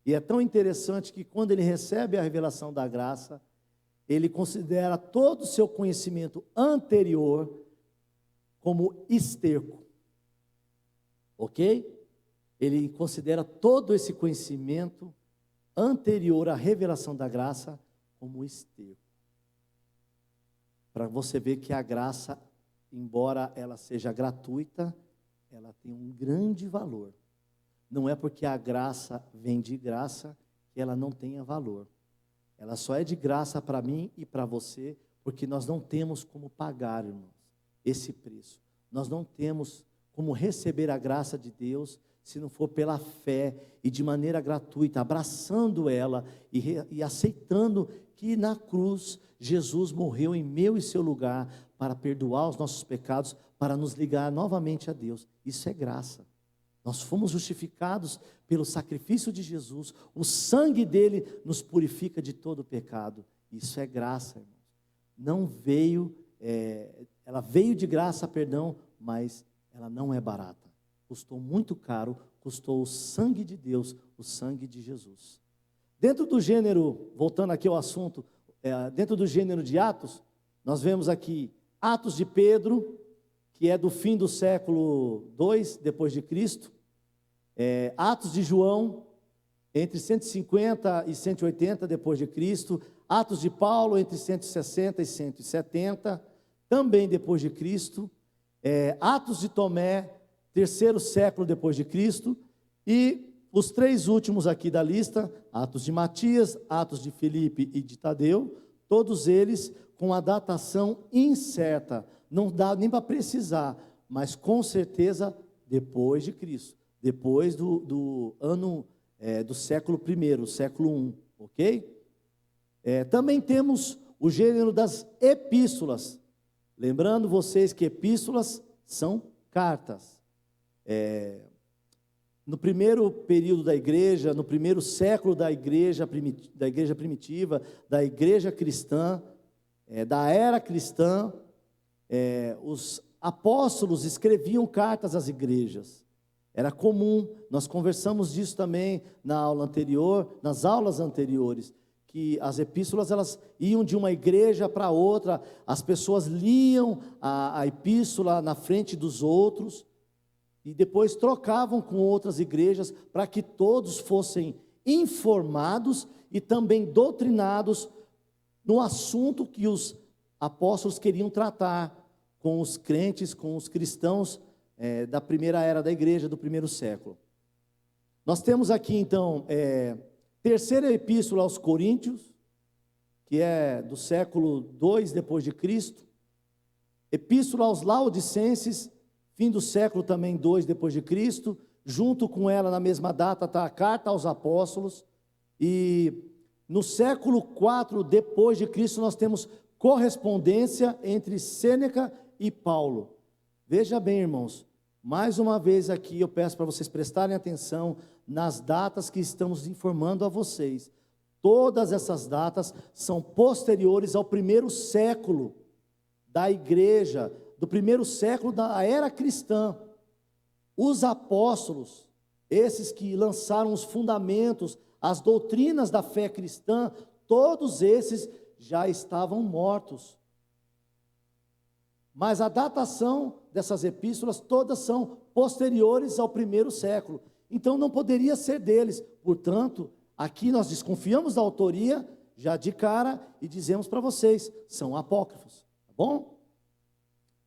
E é tão interessante que quando ele recebe a revelação da graça, ele considera todo o seu conhecimento anterior como esterco, ok? Ele considera todo esse conhecimento anterior à revelação da graça como esterco. Para você ver que a graça, embora ela seja gratuita, ela tem um grande valor. Não é porque a graça vem de graça que ela não tenha valor. Ela só é de graça para mim e para você, porque nós não temos como pagar, irmãos, esse preço. Nós não temos como receber a graça de Deus, se não for pela fé e de maneira gratuita, abraçando ela e aceitando que na cruz Jesus morreu em meu e seu lugar para perdoar os nossos pecados, para nos ligar novamente a Deus. Isso é graça. Nós fomos justificados pelo sacrifício de Jesus, o sangue dele nos purifica de todo pecado. Isso é graça, irmãos. Não veio, ela veio de graça, perdão, mas ela não é barata. Custou muito caro, custou o sangue de Deus, o sangue de Jesus. Dentro do gênero, voltando aqui ao assunto, dentro do gênero de Atos, nós vemos aqui Atos de Pedro, que é do fim do século II depois de Cristo, Atos de João, entre 150 e 180 depois de Cristo, Atos de Paulo, entre 160 e 170, também depois de Cristo, Atos de Tomé, terceiro século depois de Cristo, e os três últimos aqui da lista, Atos de Matias, Atos de Filipe e de Tadeu, todos eles com a datação incerta, não dá nem para precisar, mas com certeza depois de Cristo, depois do ano do século I, século I, ok? Também temos o gênero das epístolas, lembrando vocês que epístolas são cartas. No primeiro período da igreja, no primeiro século da igreja primitiva, da igreja cristã, da era cristã, os apóstolos escreviam cartas às igrejas. Era comum, nós conversamos disso também na aula anterior, nas aulas anteriores, que as epístolas elas iam de uma igreja para outra, as pessoas liam a epístola na frente dos outros, e depois trocavam com outras igrejas, para que todos fossem informados e também doutrinados no assunto que os apóstolos queriam tratar com os crentes, com os cristãos da primeira era da igreja, do primeiro século. Nós temos aqui então, terceira epístola aos Coríntios, que é do século II depois de Cristo, epístola aos Laodicenses, fim do século também II depois de Cristo, junto com ela na mesma data está a carta aos apóstolos, e no século IV depois de Cristo nós temos correspondência entre Sêneca e Paulo. Veja bem, irmãos, mais uma vez aqui eu peço para vocês prestarem atenção nas datas que estamos informando a vocês. Todas essas datas são posteriores ao primeiro século da igreja, do primeiro século da era cristã. Os apóstolos, esses que lançaram os fundamentos, as doutrinas da fé cristã, todos esses já estavam mortos. Mas a datação dessas epístolas todas são posteriores ao primeiro século. Então não poderia ser deles. Portanto, aqui nós desconfiamos da autoria já de cara e dizemos para vocês, são apócrifos, tá bom?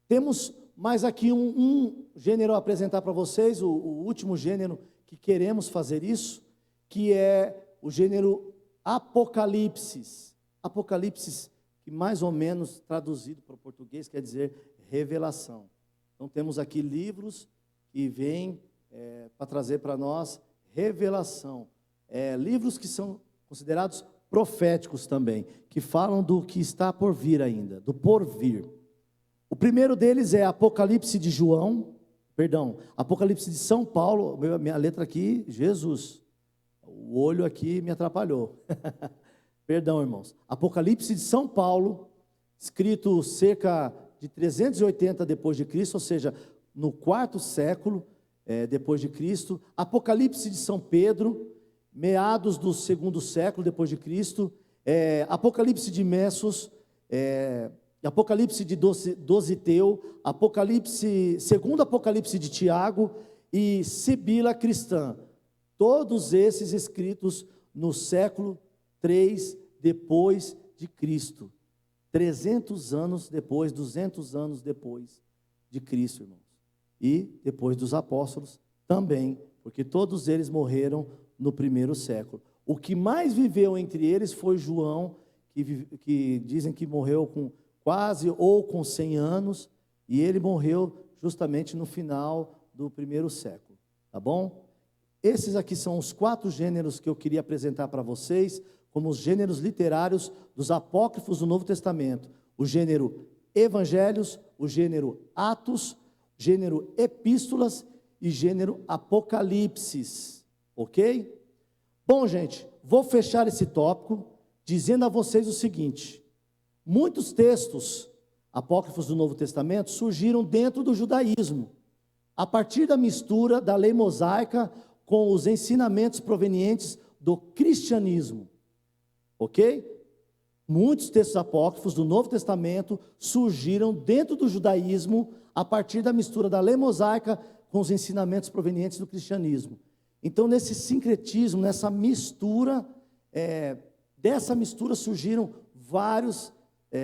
Temos mais aqui um gênero a apresentar para vocês, o último gênero que queremos fazer isso, que é o gênero Apocalipse. Apocalipse, que mais ou menos traduzido para o português quer dizer revelação. Então temos aqui livros que vêm para trazer para nós revelação. Livros que são considerados proféticos também, que falam do que está por vir ainda, do porvir. O primeiro deles é Apocalipse de Apocalipse de São Paulo. Minha letra aqui, Jesus, o olho aqui me atrapalhou. Perdão, irmãos. Apocalipse de São Paulo, escrito cerca de 380 depois de Cristo, ou seja, no quarto século depois de Cristo. Apocalipse de São Pedro, meados do segundo século depois de Cristo. Apocalipse de Messos, Apocalipse de Dositeu, segundo Apocalipse de Tiago e Sibila Cristã. Todos esses escritos no século 3 depois de Cristo. 300 anos depois, 200 anos depois de Cristo, irmãos. E depois dos apóstolos também, porque todos eles morreram no primeiro século. O que mais viveu entre eles foi João, que dizem que morreu com quase ou com 100 anos, e ele morreu justamente no final do primeiro século, tá bom? Esses aqui são os 4 gêneros que eu queria apresentar para vocês, como os gêneros literários dos apócrifos do Novo Testamento. O gênero Evangelhos, o gênero Atos, gênero Epístolas e gênero Apocalipses, ok? Bom, gente, vou fechar esse tópico dizendo a vocês o seguinte: muitos textos apócrifos do Novo Testamento surgiram dentro do judaísmo, a partir da mistura da lei mosaica com os ensinamentos provenientes do cristianismo, ok? Muitos textos apócrifos do Novo Testamento surgiram dentro do judaísmo, a partir da mistura da lei mosaica com os ensinamentos provenientes do cristianismo. Então, nesse sincretismo, nessa mistura, dessa mistura surgiram vários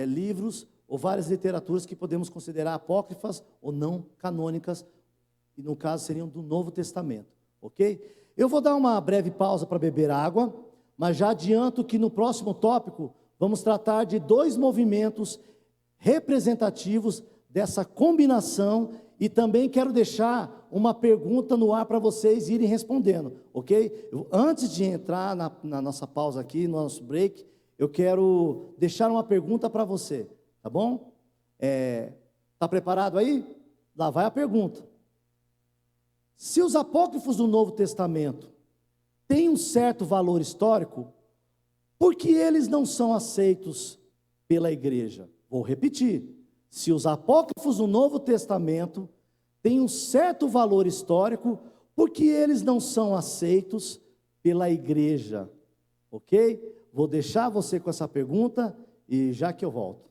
livros ou várias literaturas que podemos considerar apócrifas ou não canônicas, e no caso seriam do Novo Testamento, ok? Eu vou dar uma breve pausa para beber água, mas já adianto que no próximo tópico vamos tratar de 2 movimentos representativos dessa combinação, e também quero deixar uma pergunta no ar para vocês irem respondendo, ok? Antes de entrar na nossa pausa aqui, no nosso break, eu quero deixar uma pergunta para você, tá bom? Está preparado aí? Lá vai a pergunta. Se os apócrifos do Novo Testamento têm um certo valor histórico, por que eles não são aceitos pela igreja? Vou repetir. Se os apócrifos do Novo Testamento têm um certo valor histórico, por que eles não são aceitos pela igreja? Ok? Vou deixar você com essa pergunta e já que eu volto.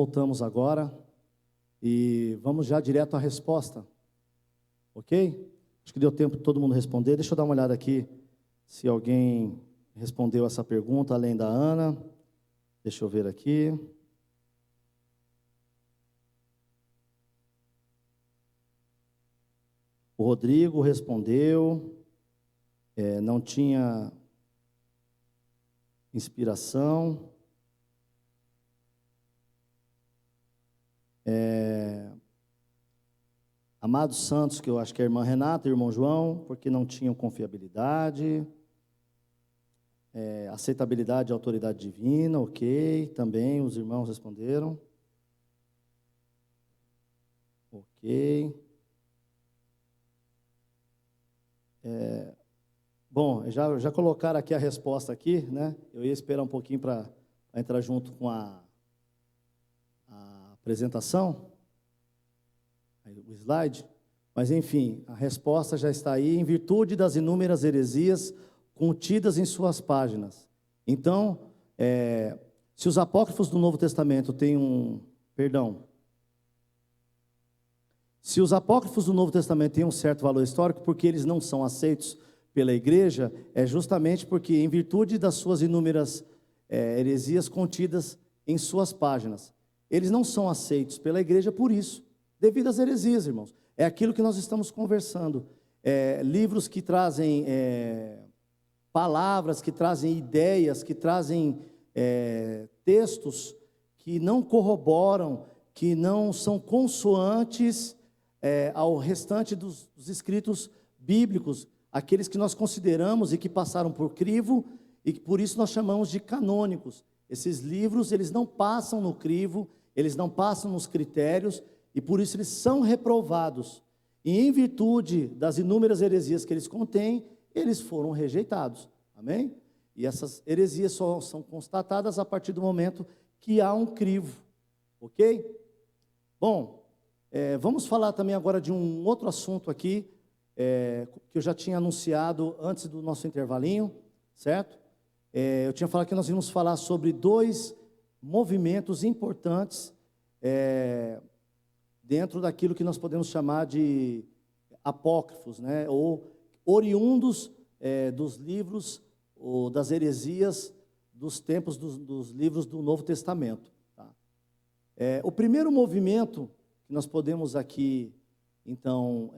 voltamos agora e vamos já direto à resposta, ok? Acho que deu tempo de todo mundo responder. Deixa eu dar uma olhada aqui se alguém respondeu essa pergunta, além da Ana. Deixa eu ver aqui. O Rodrigo respondeu, não tinha inspiração. Amado Santos, que eu acho que é a irmã Renata e o irmão João, porque não tinham confiabilidade. Aceitabilidade e autoridade divina, ok. Também os irmãos responderam. Ok. Bom, já colocaram aqui a resposta aqui, né? Eu ia esperar um pouquinho para entrar junto com a apresentação, o slide, mas enfim, a resposta já está aí, em virtude das inúmeras heresias contidas em suas páginas. Então, se os apócrifos do Novo Testamento têm se os apócrifos do Novo Testamento têm um certo valor histórico, porque eles não são aceitos pela igreja, é justamente porque, em virtude das suas inúmeras heresias contidas em suas páginas, eles não são aceitos pela igreja por isso, devido às heresias, irmãos. É aquilo que nós estamos conversando. Livros que trazem palavras, que trazem ideias, que trazem textos que não corroboram, que não são consoantes ao restante dos escritos bíblicos, aqueles que nós consideramos e que passaram por crivo, e que por isso nós chamamos de canônicos. Esses livros, eles não passam no crivo, eles não passam nos critérios, e por isso eles são reprovados. E em virtude das inúmeras heresias que eles contêm, eles foram rejeitados. Amém? E essas heresias só são constatadas a partir do momento que há um crivo. Ok? Bom, vamos falar também agora de um outro assunto aqui, que eu já tinha anunciado antes do nosso intervalinho, certo? Eu tinha falado que nós íamos falar sobre 2 movimentos importantes dentro daquilo que nós podemos chamar de apócrifos, né? Ou oriundos dos livros ou das heresias dos tempos dos livros do Novo Testamento. Tá? O primeiro movimento que nós podemos aqui, então,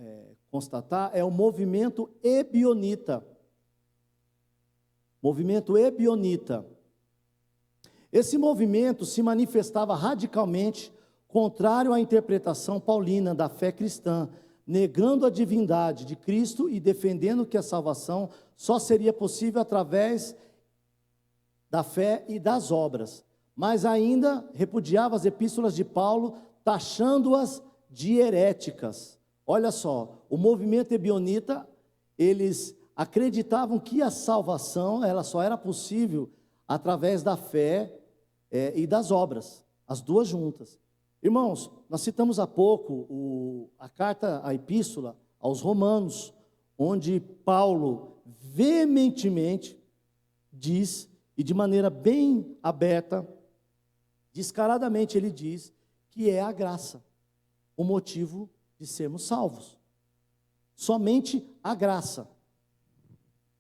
constatar é o movimento ebionita. Movimento ebionita. Esse movimento se manifestava radicalmente contrário à interpretação paulina da fé cristã, negando a divindade de Cristo e defendendo que a salvação só seria possível através da fé e das obras. Mas ainda repudiava as epístolas de Paulo, taxando-as de heréticas. Olha só, o movimento ebionita, eles acreditavam que a salvação ela só era possível através da fé e das obras, as duas juntas. Irmãos, nós citamos há pouco a carta, a epístola aos Romanos, onde Paulo veementemente diz, e de maneira bem aberta, descaradamente ele diz, que é a graça o motivo de sermos salvos. Somente a graça.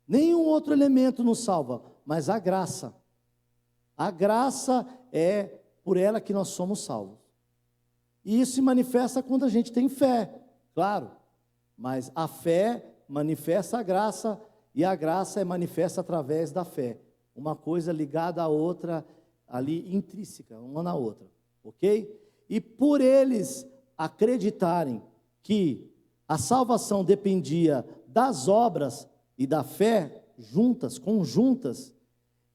Nenhum outro elemento nos salva, mas a graça. A graça é por ela que nós somos salvos. E isso se manifesta quando a gente tem fé, claro. Mas a fé manifesta a graça, e a graça é manifesta através da fé. Uma coisa ligada à outra, ali intrínseca, uma na outra. Ok? E por eles acreditarem que a salvação dependia das obras e da fé juntas, conjuntas,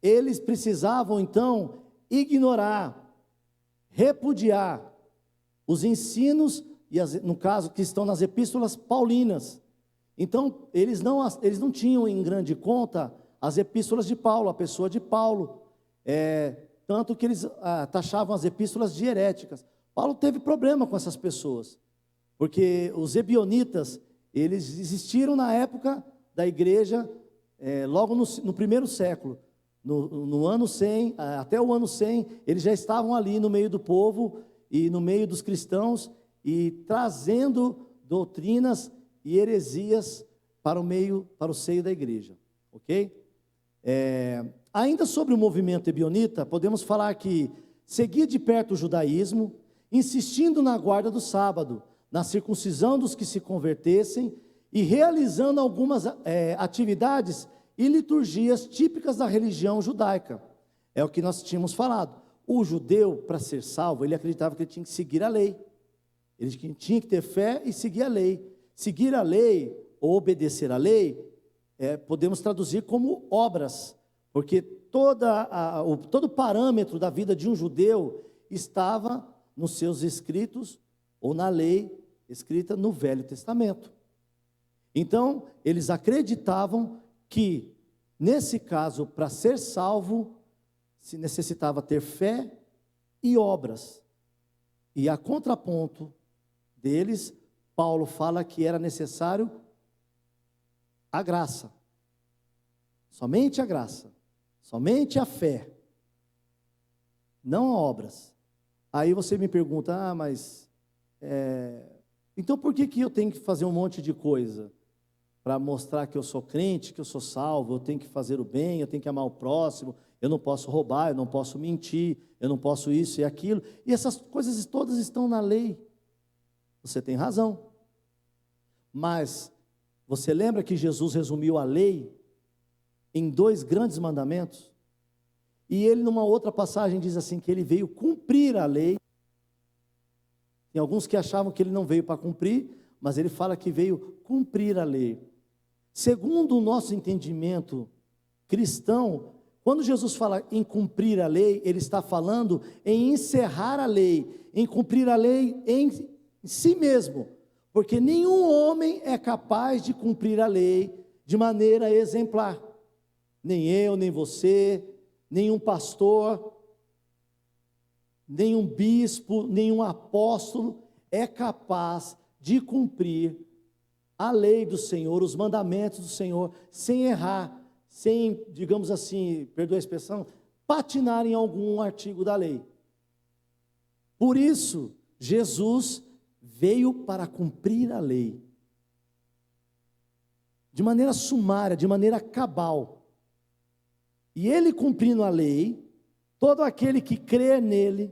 eles precisavam então ignorar, repudiar os ensinos, no caso que estão nas epístolas paulinas. Então eles não tinham em grande conta as epístolas de Paulo, a pessoa de Paulo, tanto que eles taxavam as epístolas de heréticas. Paulo teve problema com essas pessoas, porque os ebionitas, eles existiram na época da igreja, logo no primeiro século, No ano 100, até o ano 100, eles já estavam ali no meio do povo e no meio dos cristãos e trazendo doutrinas e heresias para o seio da igreja, ok? Ainda sobre o movimento ebionita, podemos falar que seguia de perto o judaísmo, insistindo na guarda do sábado, na circuncisão dos que se convertessem e realizando algumas atividades e liturgias típicas da religião judaica. É o que nós tínhamos falado. O judeu, para ser salvo, ele acreditava que ele tinha que seguir a lei. Ele tinha que ter fé e seguir a lei. Seguir a lei, ou obedecer a lei, podemos traduzir como obras, porque todo parâmetro da vida de um judeu estava nos seus escritos, ou na lei escrita no Velho Testamento. Então, eles acreditavam que, nesse caso, para ser salvo, se necessitava ter fé e obras. E a contraponto deles, Paulo fala que era necessário a graça. Somente a graça. Somente a fé. Não a obras. Aí você me pergunta, mas então por que eu tenho que fazer um monte de coisa? Para mostrar que eu sou crente, que eu sou salvo, eu tenho que fazer o bem, eu tenho que amar o próximo, eu não posso roubar, eu não posso mentir, eu não posso isso e aquilo. E essas coisas todas estão na lei. Você tem razão. Mas você lembra que Jesus resumiu a lei em 2 grandes mandamentos? E ele, numa outra passagem, diz assim, que ele veio cumprir a lei. Tem alguns que achavam que ele não veio para cumprir, mas ele fala que veio cumprir a lei. Segundo o nosso entendimento cristão, quando Jesus fala em cumprir a lei, ele está falando em encerrar a lei, em cumprir a lei em si mesmo, porque nenhum homem é capaz de cumprir a lei de maneira exemplar, nem eu, nem você, nenhum pastor, nenhum bispo, nenhum apóstolo é capaz de cumprir a lei do Senhor, os mandamentos do Senhor, sem errar, sem, digamos assim, perdoa a expressão, patinar em algum artigo da lei. Por isso, Jesus veio para cumprir a lei, de maneira sumária, de maneira cabal. E ele cumprindo a lei, todo aquele que crê nele,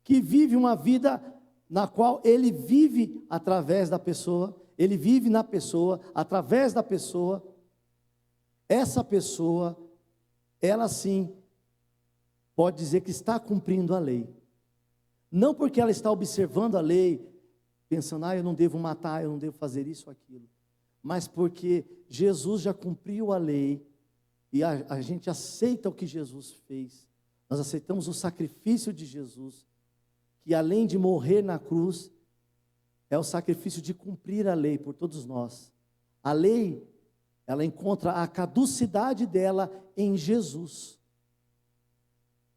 que vive uma vida na qual ele vive através da pessoa, ele vive na pessoa, através da pessoa, essa pessoa, ela sim, pode dizer que está cumprindo a lei. Não porque ela está observando a lei, pensando, eu não devo matar, eu não devo fazer isso ou aquilo, mas porque Jesus já cumpriu a lei, e a gente aceita o que Jesus fez, nós aceitamos o sacrifício de Jesus, que além de morrer na cruz, é o sacrifício de cumprir a lei por todos nós. A lei, ela encontra a caducidade dela em Jesus.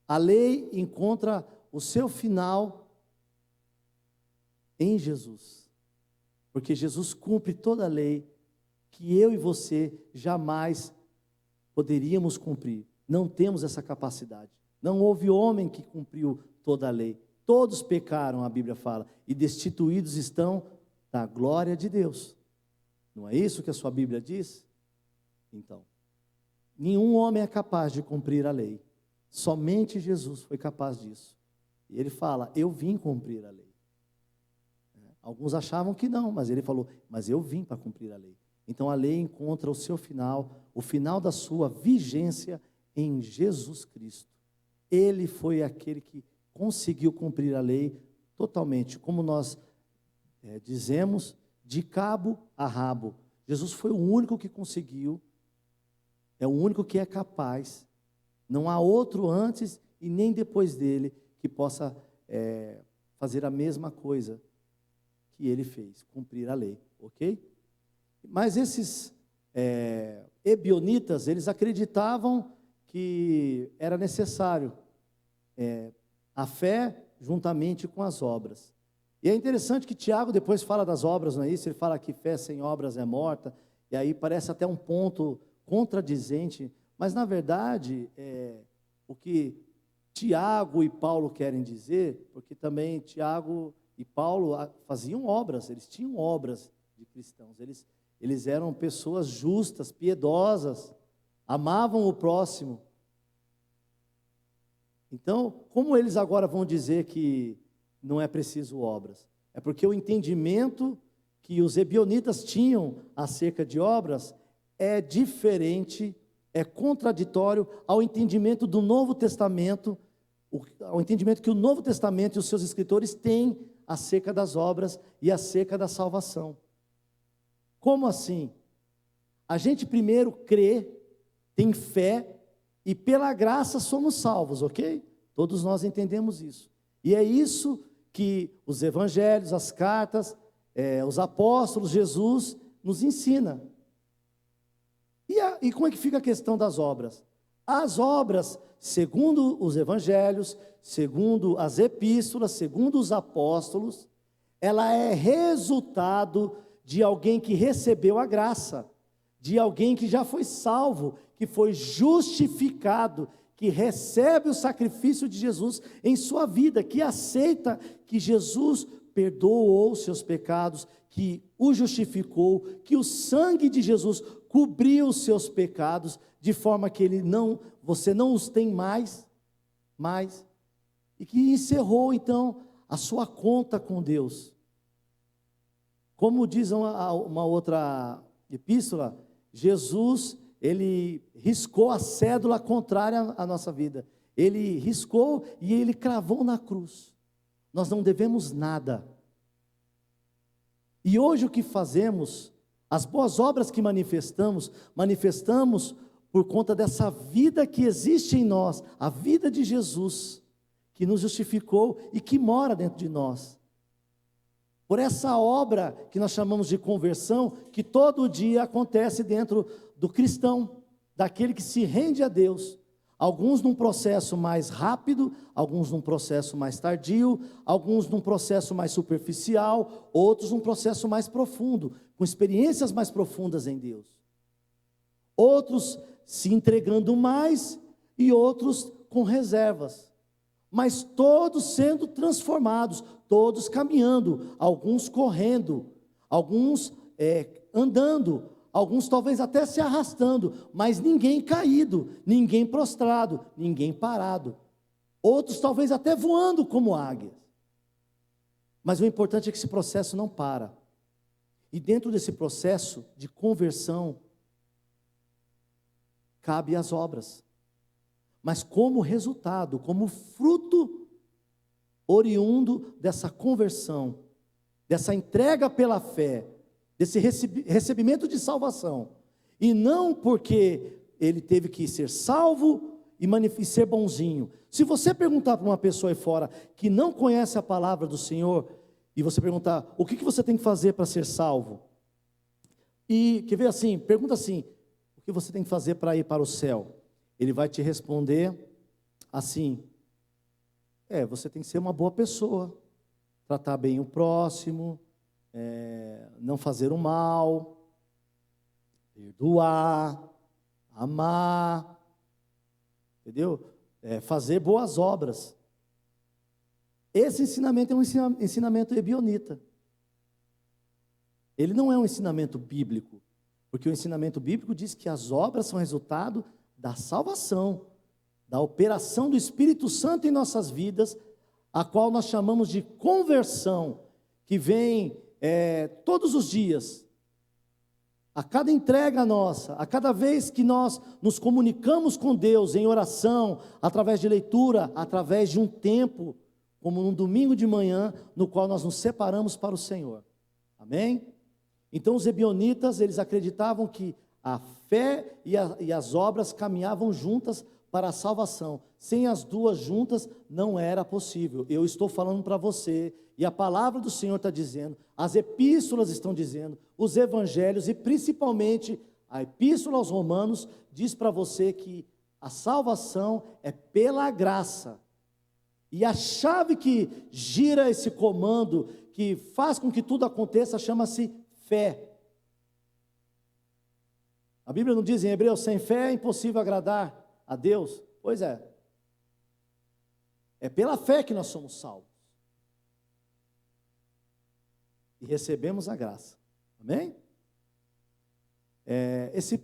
A lei encontra o seu final em Jesus. Porque Jesus cumpre toda a lei que eu e você jamais poderíamos cumprir. Não temos essa capacidade. Não houve homem que cumpriu toda a lei. Todos pecaram, a Bíblia fala, e destituídos estão da glória de Deus. Não é isso que a sua Bíblia diz? Então, nenhum homem é capaz de cumprir a lei. Somente Jesus foi capaz disso. E ele fala, eu vim cumprir a lei. Alguns achavam que não, mas ele falou, mas eu vim para cumprir a lei. Então a lei encontra o seu final, o final da sua vigência em Jesus Cristo. Ele foi aquele que conseguiu cumprir a lei totalmente, como nós dizemos, de cabo a rabo. Jesus foi o único que conseguiu, é o único que é capaz, não há outro antes e nem depois dele que possa fazer a mesma coisa que ele fez, cumprir a lei, ok? Mas esses ebionitas, eles acreditavam que era necessário a fé juntamente com as obras. E é interessante que Tiago depois fala das obras, não é isso? Ele fala que fé sem obras é morta, e aí parece até um ponto contradizente, Mas, na verdade, o que Tiago e Paulo querem dizer, porque também Tiago e Paulo faziam obras, eles tinham obras de cristãos, eles eram pessoas justas, piedosas, amavam o próximo. Então, como eles agora vão dizer que não é preciso obras? É porque o entendimento que os ebionitas tinham acerca de obras é diferente, é contraditório ao entendimento do Novo Testamento, ao entendimento que o Novo Testamento e os seus escritores têm acerca das obras e acerca da salvação. Como assim? A gente primeiro crê, tem fé, e pela graça somos salvos, ok? Todos nós entendemos isso. E é isso que os evangelhos, as cartas, os apóstolos, Jesus nos ensina. E como é que fica a questão das obras? As obras, segundo os evangelhos, segundo as epístolas, segundo os apóstolos, ela é resultado de alguém que recebeu a graça, de alguém que já foi salvo, que foi justificado, que recebe o sacrifício de Jesus em sua vida, que aceita que Jesus perdoou os seus pecados, que o justificou, que o sangue de Jesus cobriu os seus pecados, de forma que você não os tem mais, e que encerrou então a sua conta com Deus. Como diz uma outra epístola, Jesus, ele riscou a cédula contrária à nossa vida. Ele riscou e ele cravou na cruz. Nós não devemos nada. E hoje o que fazemos, as boas obras que manifestamos por conta dessa vida que existe em nós, a vida de Jesus, que nos justificou e que mora dentro de nós. Por essa obra que nós chamamos de conversão, que todo dia acontece dentro do cristão, daquele que se rende a Deus. Alguns num processo mais rápido, alguns num processo mais tardio, alguns num processo mais superficial, outros num processo mais profundo, com experiências mais profundas em Deus. Outros se entregando mais e outros com reservas. Mas todos sendo transformados, todos caminhando, alguns correndo, alguns andando, alguns talvez até se arrastando, mas ninguém caído, ninguém prostrado, ninguém parado. Outros talvez até voando como águias. Mas o importante é que esse processo não para. E dentro desse processo de conversão, cabe as obras. Mas como resultado, como fruto oriundo dessa conversão, dessa entrega pela fé, desse recebimento de salvação, e não porque ele teve que ser salvo e ser bonzinho. Se você perguntar para uma pessoa aí fora que não conhece a palavra do Senhor, e você perguntar, o que você tem que fazer para ser salvo? E, quer ver assim, pergunta assim, o que você tem que fazer para ir para o céu? Ele vai te responder assim, você tem que ser uma boa pessoa, tratar bem o próximo, não fazer o mal, perdoar, amar, entendeu? Fazer boas obras. Esse ensinamento é um ensinamento ebionita. Ele não é um ensinamento bíblico, porque o ensinamento bíblico diz que as obras são resultado da salvação, da operação do Espírito Santo em nossas vidas, a qual nós chamamos de conversão, que vem todos os dias, a cada entrega nossa, a cada vez que nós nos comunicamos com Deus em oração, através de leitura, através de um tempo, como um domingo de manhã, no qual nós nos separamos para o Senhor. Amém? Então os ebionitas, eles acreditavam que a fé e as obras caminhavam juntas para a salvação. Sem as duas juntas não era possível. Eu estou falando para você, e a palavra do Senhor está dizendo, as epístolas estão dizendo, os evangelhos, e principalmente a epístola aos Romanos, diz para você que a salvação é pela graça. E a chave que gira esse comando, que faz com que tudo aconteça, chama-se fé. A Bíblia não diz em Hebreus, sem fé é impossível agradar a Deus? Pois é. É pela fé que nós somos salvos. E recebemos a graça. Amém?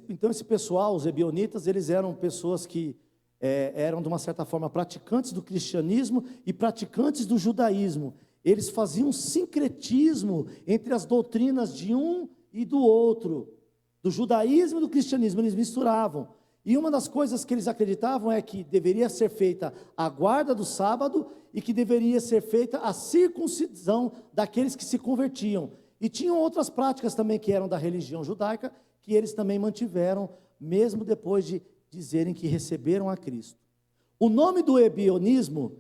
Então esse pessoal, os ebionitas, eles eram pessoas que eram de uma certa forma praticantes do cristianismo e praticantes do judaísmo. Eles faziam sincretismo entre as doutrinas de um e do outro, do judaísmo e do cristianismo, eles misturavam. E uma das coisas que eles acreditavam é que deveria ser feita a guarda do sábado e que deveria ser feita a circuncisão daqueles que se convertiam. E tinham outras práticas também que eram da religião judaica, que eles também mantiveram, mesmo depois de dizerem que receberam a Cristo. O nome do ebionismo,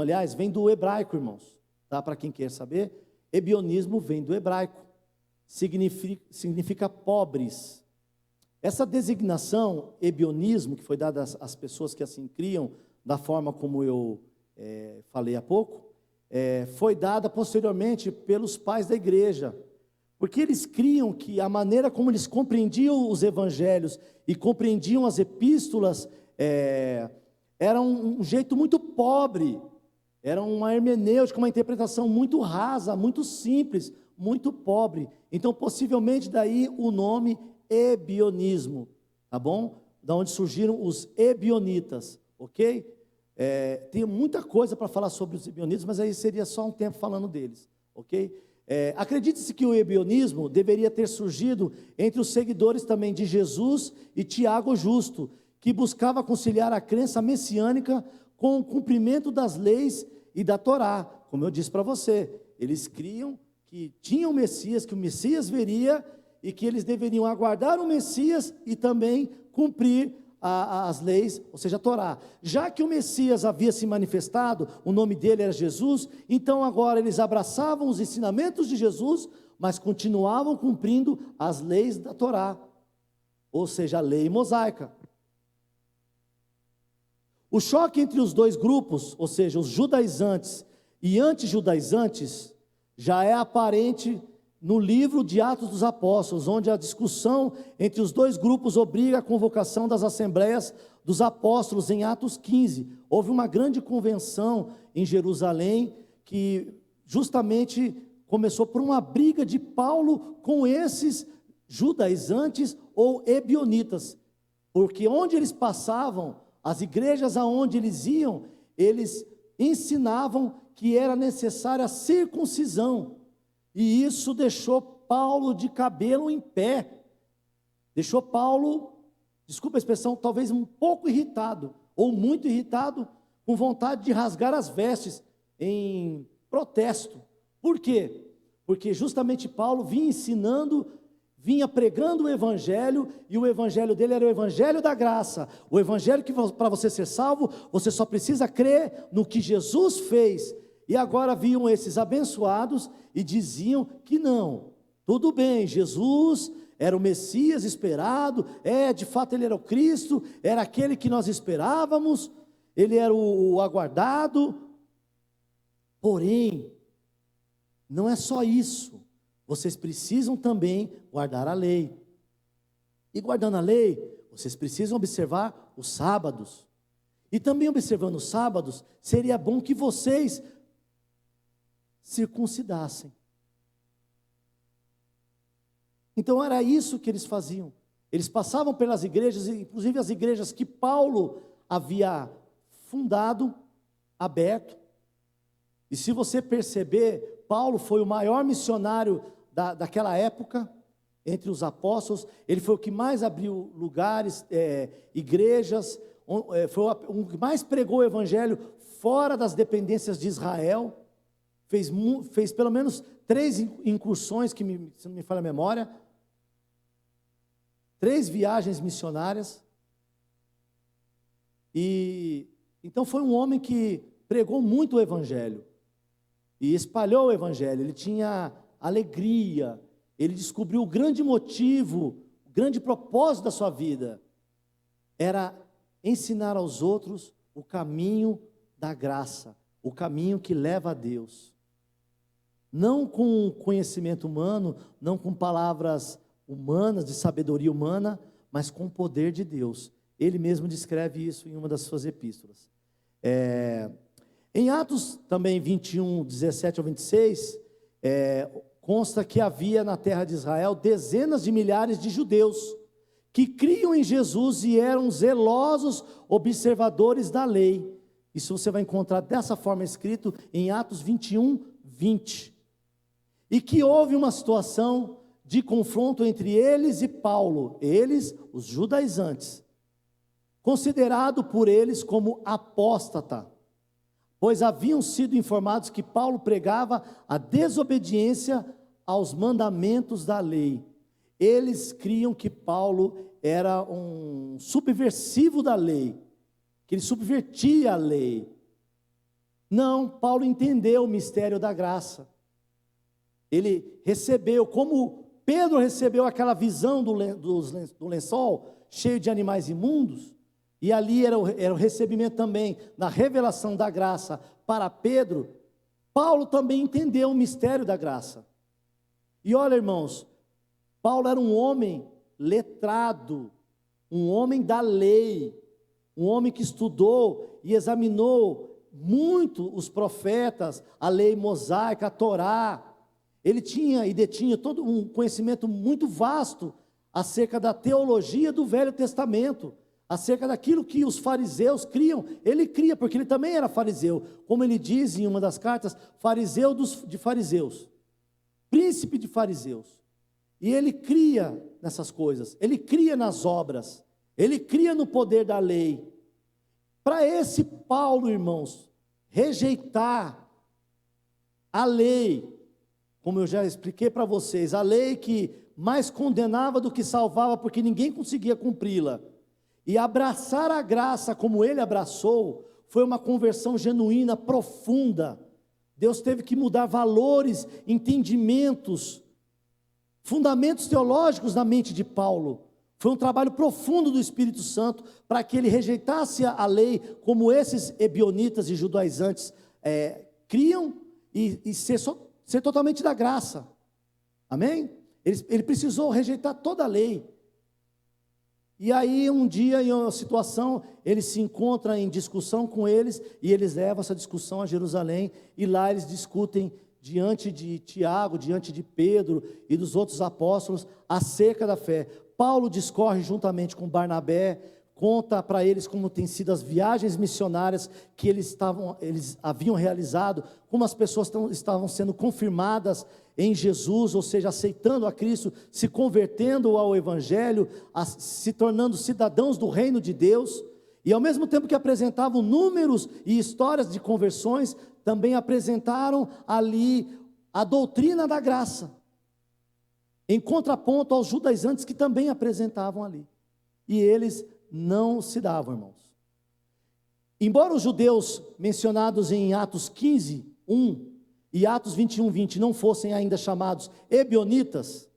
aliás, vem do hebraico, irmãos. Tá? Para quem quer saber, ebionismo vem do hebraico. Significa pobres. Essa designação, ebionismo, que foi dada às pessoas que assim criam, da forma como eu falei há pouco, foi dada posteriormente pelos pais da igreja, porque eles criam que a maneira como eles compreendiam os evangelhos e compreendiam as epístolas era um jeito muito pobre, era uma hermenêutica, uma interpretação muito rasa, muito simples, muito pobre. Então possivelmente daí o nome ebionismo, tá bom? Da onde surgiram os ebionitas, ok? Tem muita coisa para falar sobre os ebionitas, mas aí seria só um tempo falando deles, ok? Acredite-se que o ebionismo deveria ter surgido entre os seguidores também de Jesus e Tiago Justo, que buscava conciliar a crença messiânica com o cumprimento das leis e da Torá. Como eu disse para você, eles criam que tinha o Messias, que o Messias viria e que eles deveriam aguardar o Messias e também cumprir as leis, ou seja, a Torá. Já que o Messias havia se manifestado, o nome dele era Jesus, então agora eles abraçavam os ensinamentos de Jesus, mas continuavam cumprindo as leis da Torá, ou seja, a lei mosaica. O choque entre os dois grupos, ou seja, os judaizantes e antijudaizantes, já é aparente no livro de Atos dos Apóstolos, onde a discussão entre os dois grupos obriga a convocação das assembleias dos apóstolos em Atos 15. Houve uma grande convenção em Jerusalém, que justamente começou por uma briga de Paulo com esses judaizantes ou ebionitas, porque onde eles passavam, as igrejas aonde eles iam, eles ensinavam que era necessária a circuncisão. E isso deixou Paulo de cabelo em pé, deixou Paulo, desculpa a expressão, talvez um pouco irritado, ou muito irritado, com vontade de rasgar as vestes, em protesto. Por quê? Porque justamente Paulo vinha ensinando, vinha pregando o evangelho, e o evangelho dele era o evangelho da graça, o evangelho que para você ser salvo, você só precisa crer no que Jesus fez. E agora viam esses abençoados e diziam que não, tudo bem, Jesus era o Messias esperado, de fato ele era o Cristo, era aquele que nós esperávamos, ele era o aguardado. Porém, não é só isso, vocês precisam também guardar a lei. E guardando a lei, vocês precisam observar os sábados. E também observando os sábados, seria bom que vocês circuncidassem. Então era isso que eles faziam. Eles passavam pelas igrejas, inclusive as igrejas que Paulo havia fundado, aberto. E se você perceber, Paulo foi o maior missionário daquela época, entre os apóstolos. Ele foi o que mais abriu lugares, igrejas, foi o que mais pregou o evangelho fora das dependências de Israel. Fez pelo menos 3 incursões, se não me falha a memória, 3 viagens missionárias. E então foi um homem que pregou muito o evangelho e espalhou o evangelho. Ele tinha alegria, ele descobriu o grande motivo, o grande propósito da sua vida, era ensinar aos outros o caminho da graça, o caminho que leva a Deus. Não com conhecimento humano, não com palavras humanas, de sabedoria humana, mas com o poder de Deus. Ele mesmo descreve isso em uma das suas epístolas. Em Atos também 21, 17 ao 26, consta que havia na terra de Israel dezenas de milhares de judeus que criam em Jesus e eram zelosos observadores da lei. Isso você vai encontrar dessa forma escrito em Atos 21, 20. E que houve uma situação de confronto entre eles e Paulo, eles, os judaizantes, considerado por eles como apóstata, pois haviam sido informados que Paulo pregava a desobediência aos mandamentos da lei. Eles criam que Paulo era um subversivo da lei, que ele subvertia a lei. Não, Paulo entendeu o mistério da graça. Ele recebeu, como Pedro recebeu aquela visão do lençol cheio de animais imundos, e ali era o recebimento também da revelação da graça para Pedro. Paulo também entendeu o mistério da graça. E olha, irmãos, Paulo era um homem letrado, um homem da lei, um homem que estudou e examinou muito os profetas, a lei mosaica, a Torá. Ele tinha e detinha todo um conhecimento muito vasto acerca da teologia do Velho Testamento, acerca daquilo que os fariseus criam. Ele cria, porque ele também era fariseu, como ele diz em uma das cartas, fariseu de fariseus, príncipe de fariseus. E ele cria nessas coisas, ele cria nas obras, ele cria no poder da lei. Para esse Paulo, irmãos, rejeitar a lei, como eu já expliquei para vocês, a lei que mais condenava do que salvava, porque ninguém conseguia cumpri-la, e abraçar a graça como ele abraçou, foi uma conversão genuína, profunda. Deus teve que mudar valores, entendimentos, fundamentos teológicos na mente de Paulo. Foi um trabalho profundo do Espírito Santo, para que ele rejeitasse a lei, como esses ebionitas e judaizantes criam, e ser totalmente da graça. Amém? Ele precisou rejeitar toda a lei. E aí um dia, em uma situação, ele se encontra em discussão com eles, e eles levam essa discussão a Jerusalém, e lá eles discutem diante de Tiago, diante de Pedro e dos outros apóstolos, acerca da fé. Paulo discorre juntamente com Barnabé, conta para eles como tem sido as viagens missionárias que eles haviam realizado, como as pessoas estavam sendo confirmadas em Jesus, ou seja, aceitando a Cristo, se convertendo ao Evangelho, se tornando cidadãos do reino de Deus, e ao mesmo tempo que apresentavam números e histórias de conversões, também apresentaram ali a doutrina da graça, em contraponto aos judaizantes que também apresentavam ali, e eles não se davam, irmãos. Embora os judeus mencionados em Atos 15, 1 e Atos 21, 20 não fossem ainda chamados ebionitas,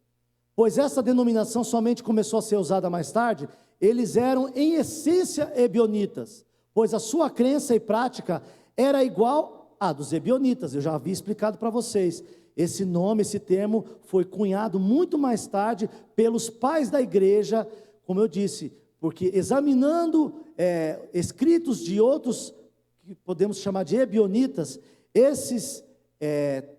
pois essa denominação somente começou a ser usada mais tarde, eles eram em essência ebionitas, pois a sua crença e prática era igual à dos ebionitas. Eu já havia explicado para vocês. Esse nome, esse termo foi cunhado muito mais tarde pelos pais da igreja, como eu disse, porque examinando escritos de outros, que podemos chamar de ebionitas, esses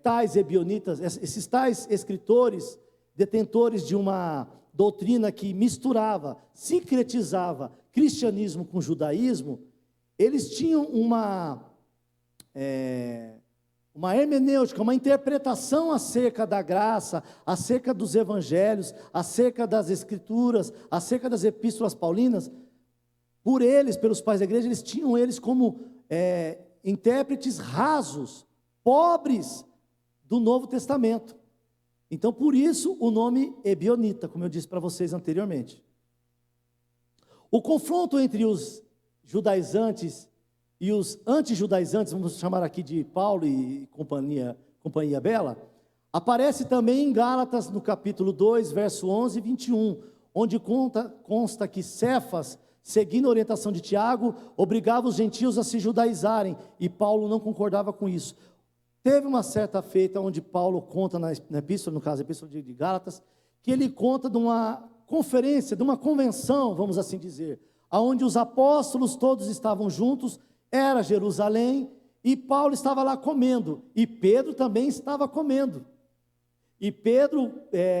tais ebionitas, esses tais escritores, detentores de uma doutrina que misturava, sincretizava cristianismo com judaísmo, eles tinham uma hermenêutica, uma interpretação acerca da graça, acerca dos evangelhos, acerca das escrituras, acerca das epístolas paulinas. Por eles, pelos pais da igreja, eles tinham eles como intérpretes rasos, pobres do Novo Testamento. Então, por isso, o nome ebionita, como eu disse para vocês anteriormente. O confronto entre os judaizantes e os antijudaizantes, vamos chamar aqui de Paulo e companhia bela, aparece também em Gálatas, no capítulo 2, verso 11 e 21, onde consta que Cefas, seguindo a orientação de Tiago, obrigava os gentios a se judaizarem, e Paulo não concordava com isso. Teve uma certa feita onde Paulo conta na epístola, no caso a epístola de Gálatas, que ele conta de uma conferência, de uma convenção, vamos assim dizer, onde os apóstolos todos estavam juntos, era Jerusalém, e Paulo estava lá comendo, e Pedro também estava comendo. E Pedro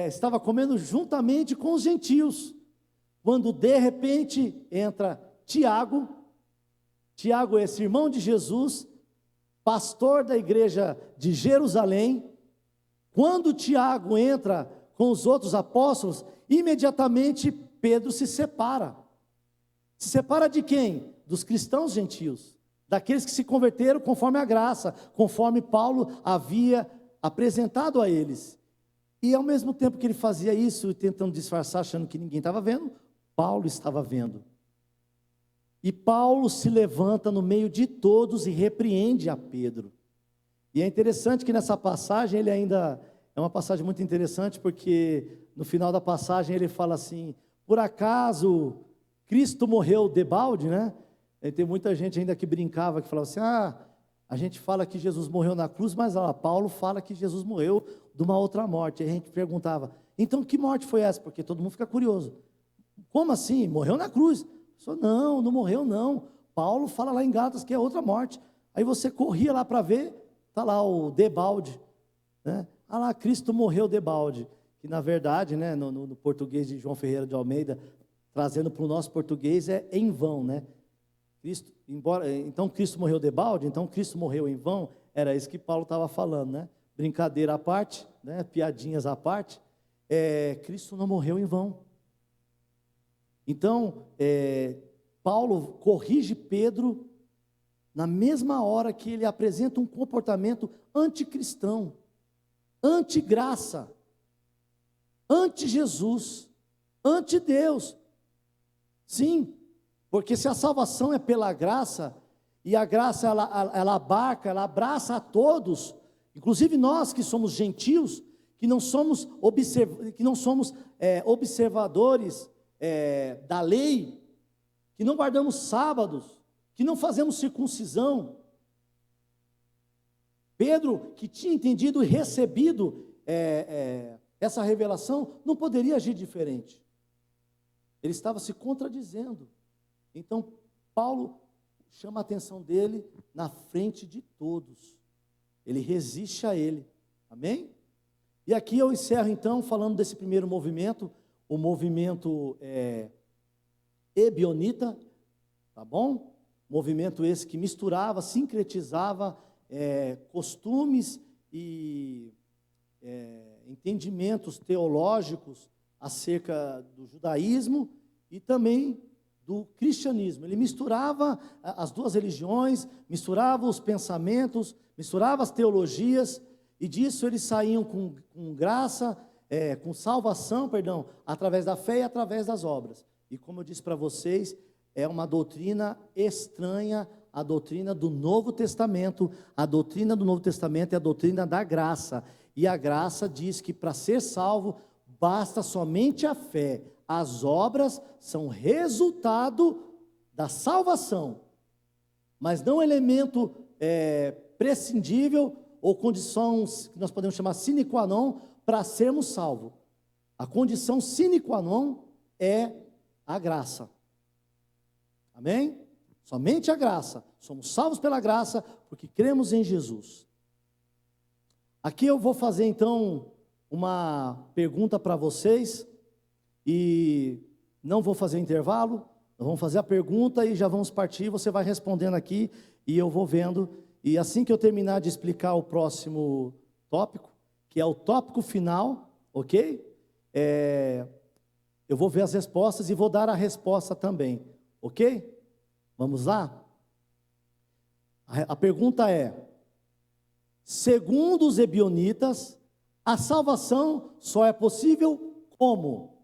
estava comendo juntamente com os gentios, quando de repente entra Tiago, esse irmão de Jesus, pastor da igreja de Jerusalém. Quando Tiago entra com os outros apóstolos, imediatamente Pedro se separa. Se separa de quem? Dos cristãos gentios, daqueles que se converteram conforme a graça, conforme Paulo havia apresentado a eles. E ao mesmo tempo que ele fazia isso, tentando disfarçar, achando que ninguém estava vendo, Paulo estava vendo. E Paulo se levanta no meio de todos e repreende a Pedro. E é interessante que nessa passagem, ele ainda, é uma passagem muito interessante, porque no final da passagem ele fala assim: por acaso Cristo morreu debalde, né? E tem muita gente ainda que brincava, que falava assim: a gente fala que Jesus morreu na cruz, mas Paulo fala que Jesus morreu de uma outra morte. Aí a gente perguntava: então que morte foi essa? Porque todo mundo fica curioso. Como assim? Morreu na cruz? Não morreu não. Paulo fala lá em Gálatas que é outra morte. Aí você corria lá para ver, está lá o debalde, né? Lá, Cristo morreu debalde, que na verdade, né, no português de João Ferreira de Almeida, trazendo para o nosso português, é em vão, né? Então Cristo morreu debalde, então Cristo morreu em vão, era isso que Paulo estava falando, né? Brincadeira à parte, né? Piadinhas à parte, Cristo não morreu em vão. Então, Paulo corrige Pedro na mesma hora que ele apresenta um comportamento anticristão, anti-graça, anti-Jesus, anti-Deus. Sim, porque se a salvação é pela graça, e a graça ela abarca, ela abraça a todos, inclusive nós que somos gentios, que não somos observadores da lei, que não guardamos sábados, que não fazemos circuncisão. Pedro, que tinha entendido e recebido essa revelação, não poderia agir diferente. Ele estava se contradizendo. Então, Paulo chama a atenção dele na frente de todos. Ele resiste a ele. Amém? E aqui eu encerro então falando desse primeiro movimento, o movimento ebionita, tá bom? Movimento esse que misturava, sincretizava costumes e entendimentos teológicos acerca do judaísmo e também do cristianismo. Ele misturava as duas religiões, misturava os pensamentos, misturava as teologias, e disso eles saíam com graça, com salvação, através da fé e através das obras. E como eu disse para vocês, é uma doutrina estranha à doutrina do Novo Testamento. A doutrina do Novo Testamento é a doutrina da graça, e a graça diz que para ser salvo, basta somente a fé. As obras são resultado da salvação, mas não elemento prescindível ou condições que nós podemos chamar sine qua non para sermos salvos. A condição sine qua non é a graça. Amém? Somente a graça. Somos salvos pela graça porque cremos em Jesus. Aqui eu vou fazer então uma pergunta para vocês, e não vou fazer intervalo, nós vamos fazer a pergunta e já vamos partir, você vai respondendo aqui e eu vou vendo, e assim que eu terminar de explicar o próximo tópico, que é o tópico final, ok? Eu vou ver as respostas e vou dar a resposta também, ok? Vamos lá? A pergunta é: segundo os ebionitas, a salvação só é possível como?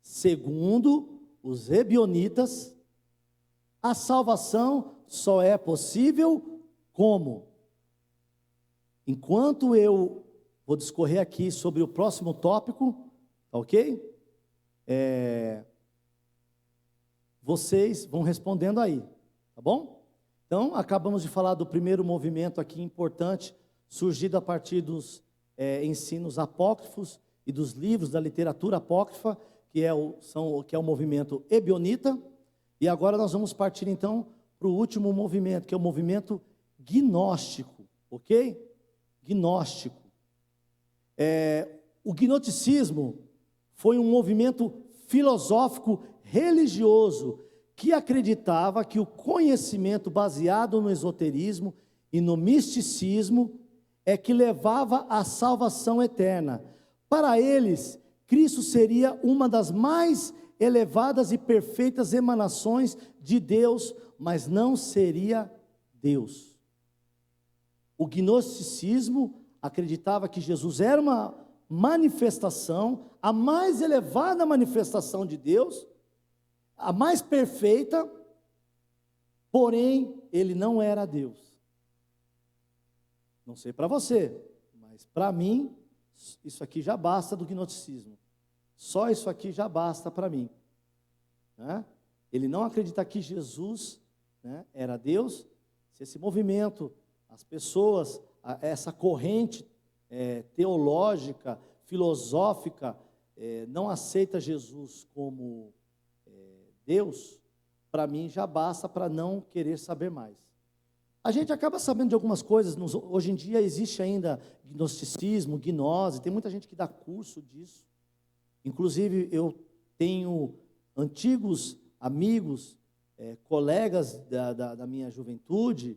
Segundo os ebionitas, a salvação só é possível como? Enquanto eu vou discorrer aqui sobre o próximo tópico, ok? Vocês vão respondendo aí, tá bom? Então, acabamos de falar do primeiro movimento aqui importante, surgido a partir dos ensinos apócrifos e dos livros da literatura apócrifa, que é o movimento ebionita. E agora nós vamos partir então para o último movimento, que é o movimento gnóstico, ok? Gnóstico. O gnosticismo foi um movimento filosófico religioso que acreditava que o conhecimento baseado no esoterismo e no misticismo é que levava à salvação eterna. Para eles, Cristo seria uma das mais elevadas e perfeitas emanações de Deus, mas não seria Deus. O gnosticismo acreditava que Jesus era uma manifestação, a mais elevada manifestação de Deus, a mais perfeita, porém, ele não era Deus. Não sei para você, mas para mim, isso aqui já basta do gnosticismo. Só isso aqui já basta para mim. Né? Ele não acredita que Jesus, né, era Deus. Se esse movimento, as pessoas, essa corrente teológica, filosófica, não aceita Jesus como Deus, para mim já basta para não querer saber mais. A gente acaba sabendo de algumas coisas, hoje em dia existe ainda gnosticismo, gnose, tem muita gente que dá curso disso. Inclusive eu tenho antigos amigos, colegas da minha juventude,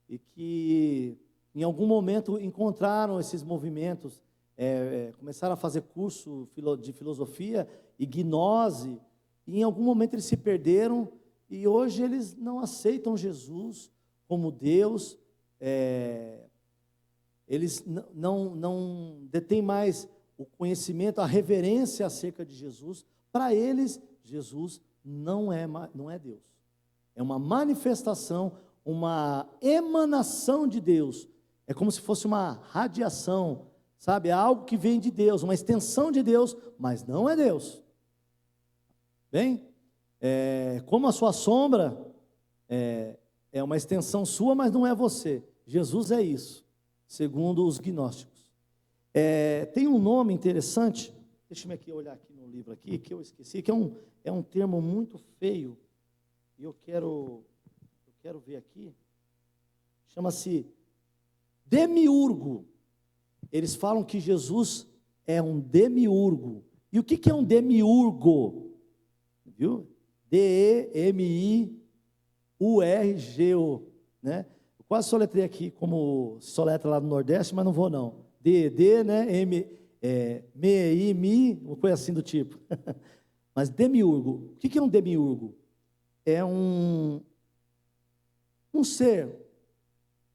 e que em algum momento encontraram esses movimentos, começaram a fazer curso de filosofia e gnose, e em algum momento eles se perderam, e hoje eles não aceitam Jesus como Deus, eles não detêm mais o conhecimento, a reverência acerca de Jesus. Para eles, Jesus não é Deus, é uma manifestação, uma emanação de Deus, é como se fosse uma radiação, sabe, é algo que vem de Deus, uma extensão de Deus, mas não é Deus. Bem, como a sua sombra é uma extensão sua, mas não é você. Jesus é isso, segundo os gnósticos. Tem um nome interessante, deixa-me aqui olhar aqui no livro aqui, que eu esqueci, que é um termo muito feio, e eu quero ver aqui, chama-se demiurgo. Eles falam que Jesus é um demiurgo. E o que é um demiurgo? Viu? D-E-M-I-U-R-G-O, né? Eu quase soletrei aqui como soletra lá no Nordeste, mas não vou não. D, né? M-I-M-I, uma coisa assim do tipo. Mas demiurgo, o que é um demiurgo? É um ser,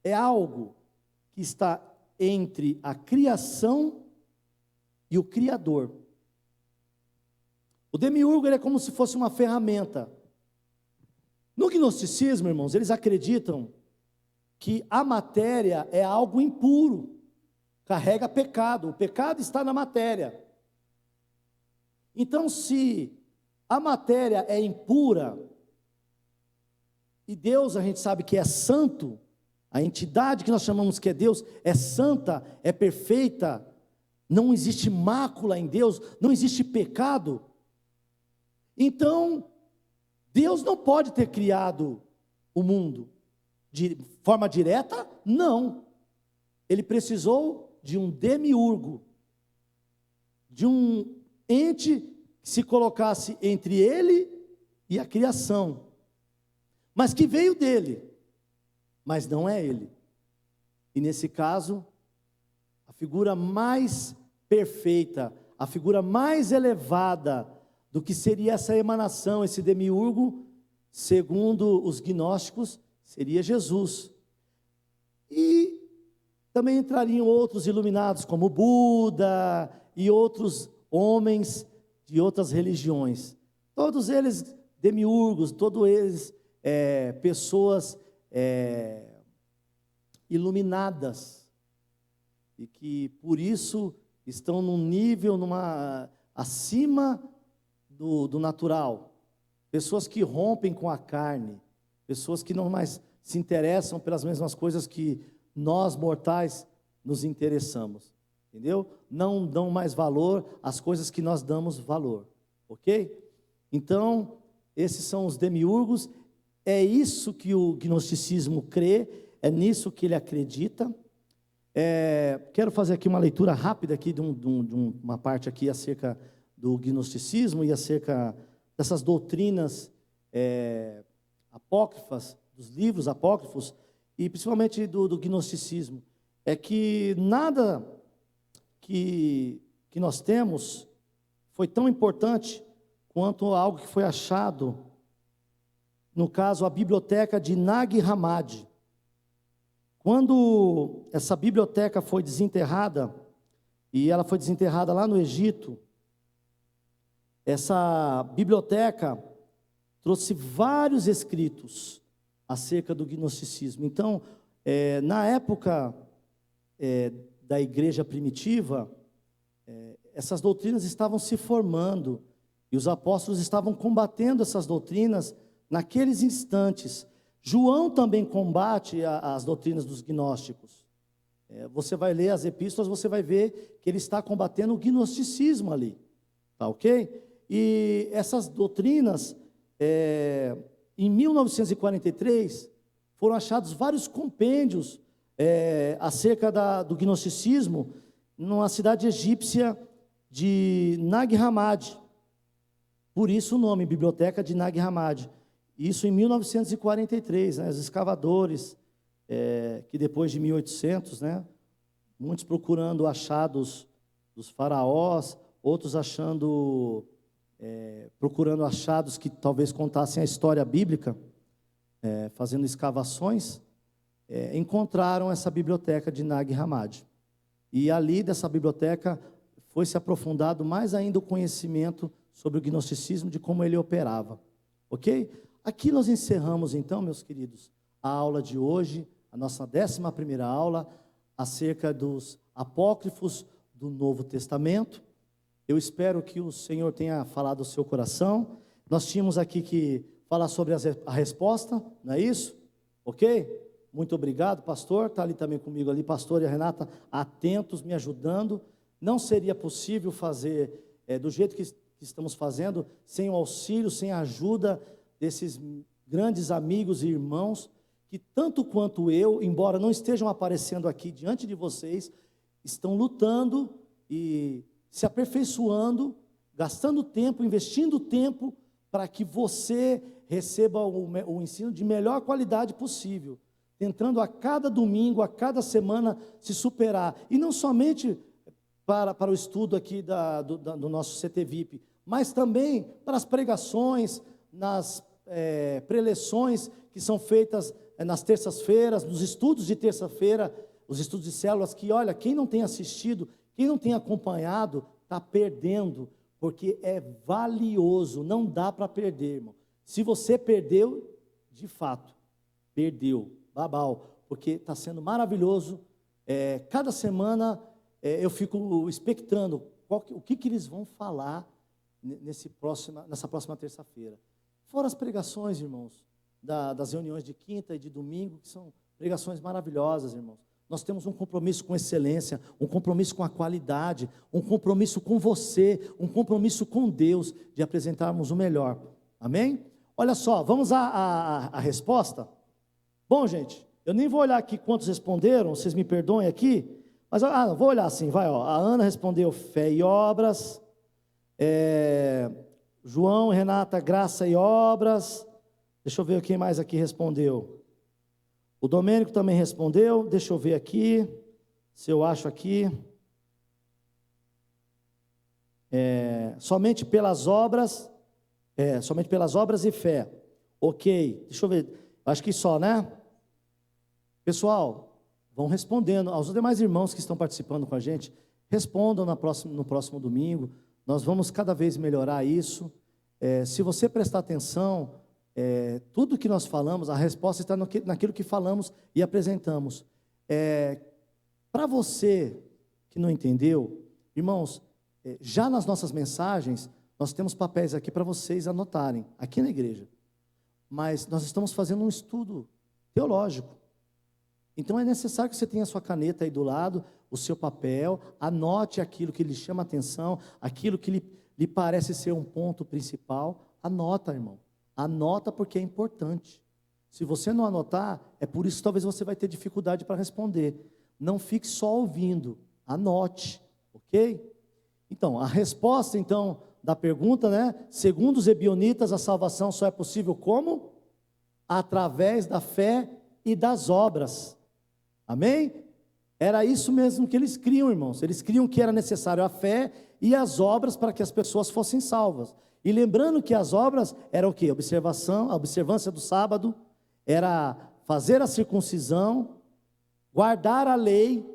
é algo que está entre a criação e o Criador. O demiurgo ele é como se fosse uma ferramenta. No gnosticismo, irmãos, eles acreditam que a matéria é algo impuro, carrega pecado, o pecado está na matéria. Então, se a matéria é impura, e Deus a gente sabe que é santo, a entidade que nós chamamos que é Deus, é santa, é perfeita, não existe mácula em Deus, não existe pecado. Então, Deus não pode ter criado o mundo de forma direta? Não. Ele precisou de um demiurgo, de um ente que se colocasse entre ele e a criação, mas que veio dele, mas não é ele. E nesse caso, a figura mais perfeita, a figura mais elevada do que seria essa emanação, esse demiurgo, segundo os gnósticos, seria Jesus. E também entrariam outros iluminados, como Buda e outros homens de outras religiões. Todos eles demiurgos, todos eles pessoas iluminadas, e que por isso estão num nível, acima do natural, pessoas que rompem com a carne, pessoas que não mais se interessam pelas mesmas coisas que nós mortais nos interessamos. entendeu? Não dão mais valor às coisas que nós damos valor, ok? Então, esses são os demiurgos, é isso que o gnosticismo crê, é nisso que ele acredita. Quero fazer aqui uma leitura rápida aqui de uma parte aqui acerca do gnosticismo e acerca dessas doutrinas apócrifas, dos livros apócrifos, e principalmente do gnosticismo. É que nada que nós temos foi tão importante quanto algo que foi achado, no caso, a biblioteca de Nag Hammadi. Quando essa biblioteca foi desenterrada, e ela foi desenterrada lá no Egito, essa biblioteca trouxe vários escritos acerca do gnosticismo. Então, na época da igreja primitiva, essas doutrinas estavam se formando, e os apóstolos estavam combatendo essas doutrinas naqueles instantes. João também combate as doutrinas dos gnósticos. Você vai ler as epístolas, você vai ver que ele está combatendo o gnosticismo ali, tá ok? E essas doutrinas, em 1943, foram achados vários compêndios acerca do gnosticismo, numa cidade egípcia de Nag Hammadi. Por isso o nome, Biblioteca de Nag Hammadi. Isso em 1943, né, os escavadores, que depois de 1800, né, muitos procurando achados dos faraós, outros procurando achados que talvez contassem a história bíblica, fazendo escavações, encontraram essa biblioteca de Nag Hammadi. E ali dessa biblioteca foi se aprofundado mais ainda o conhecimento sobre o gnosticismo, de como ele operava, ok? Aqui nós encerramos então, meus queridos, a aula de hoje, a nossa 11ª aula, acerca dos apócrifos do Novo Testamento. Eu espero que o Senhor tenha falado ao seu coração. Nós tínhamos aqui que falar sobre a resposta, não é isso? Ok? Muito obrigado, pastor. Está ali também comigo, ali, pastor e a Renata, atentos, me ajudando. Não seria possível fazer do jeito que estamos fazendo, sem o auxílio, sem a ajuda desses grandes amigos e irmãos, que tanto quanto eu, embora não estejam aparecendo aqui diante de vocês, estão lutando e se aperfeiçoando, gastando tempo, investindo tempo, para que você receba o ensino de melhor qualidade possível, tentando a cada domingo, a cada semana, se superar, e não somente para o estudo aqui do nosso CT VIP, mas também para as pregações, nas preleções que são feitas nas terças-feiras, nos estudos de terça-feira, os estudos de células, que olha, quem não tem assistido, quem não tem acompanhado, está perdendo, porque é valioso, não dá para perder, irmão. Se você perdeu, de fato, perdeu, babau, porque está sendo maravilhoso. Cada semana eu fico expectando o que eles vão falar nessa próxima terça-feira. Fora as pregações, irmãos, das reuniões de quinta e de domingo, que são pregações maravilhosas, irmãos. Nós temos um compromisso com excelência, um compromisso com a qualidade, um compromisso com você, um compromisso com Deus, de apresentarmos o melhor. Amém? Olha só, vamos à resposta? Bom, gente, eu nem vou olhar aqui quantos responderam, vocês me perdoem aqui, mas vou olhar assim, vai, ó. A Ana respondeu fé e obras, João, Renata, graça e obras. Deixa eu ver quem mais aqui respondeu. O Domênico também respondeu. Deixa eu ver aqui, se eu acho aqui. Somente pelas obras e fé. Ok, deixa eu ver. Acho que só, né? Pessoal, vão respondendo. Aos demais irmãos que estão participando com a gente, respondam no próximo domingo. Nós vamos cada vez melhorar isso. Se você prestar atenção, tudo que nós falamos, a resposta está naquilo que falamos e apresentamos. Para você que não entendeu, irmãos, já nas nossas mensagens, nós temos papéis aqui para vocês anotarem, aqui na igreja. Mas nós estamos fazendo um estudo teológico. Então é necessário que você tenha a sua caneta aí do lado, o seu papel, anote aquilo que lhe chama a atenção, aquilo que lhe parece ser um ponto principal. Anota, irmão, anota, porque é importante. Se você não anotar, é por isso que talvez você vai ter dificuldade para responder. Não fique só ouvindo, anote, ok? Então, a resposta então da pergunta, né? Segundo os ebionitas, a salvação só é possível como? Através da fé e das obras. Amém? Era isso mesmo que eles criam, irmãos. Eles criam que era necessário a fé e as obras para que as pessoas fossem salvas. E lembrando que as obras eram o quê? A observância do sábado, era fazer a circuncisão, guardar a lei,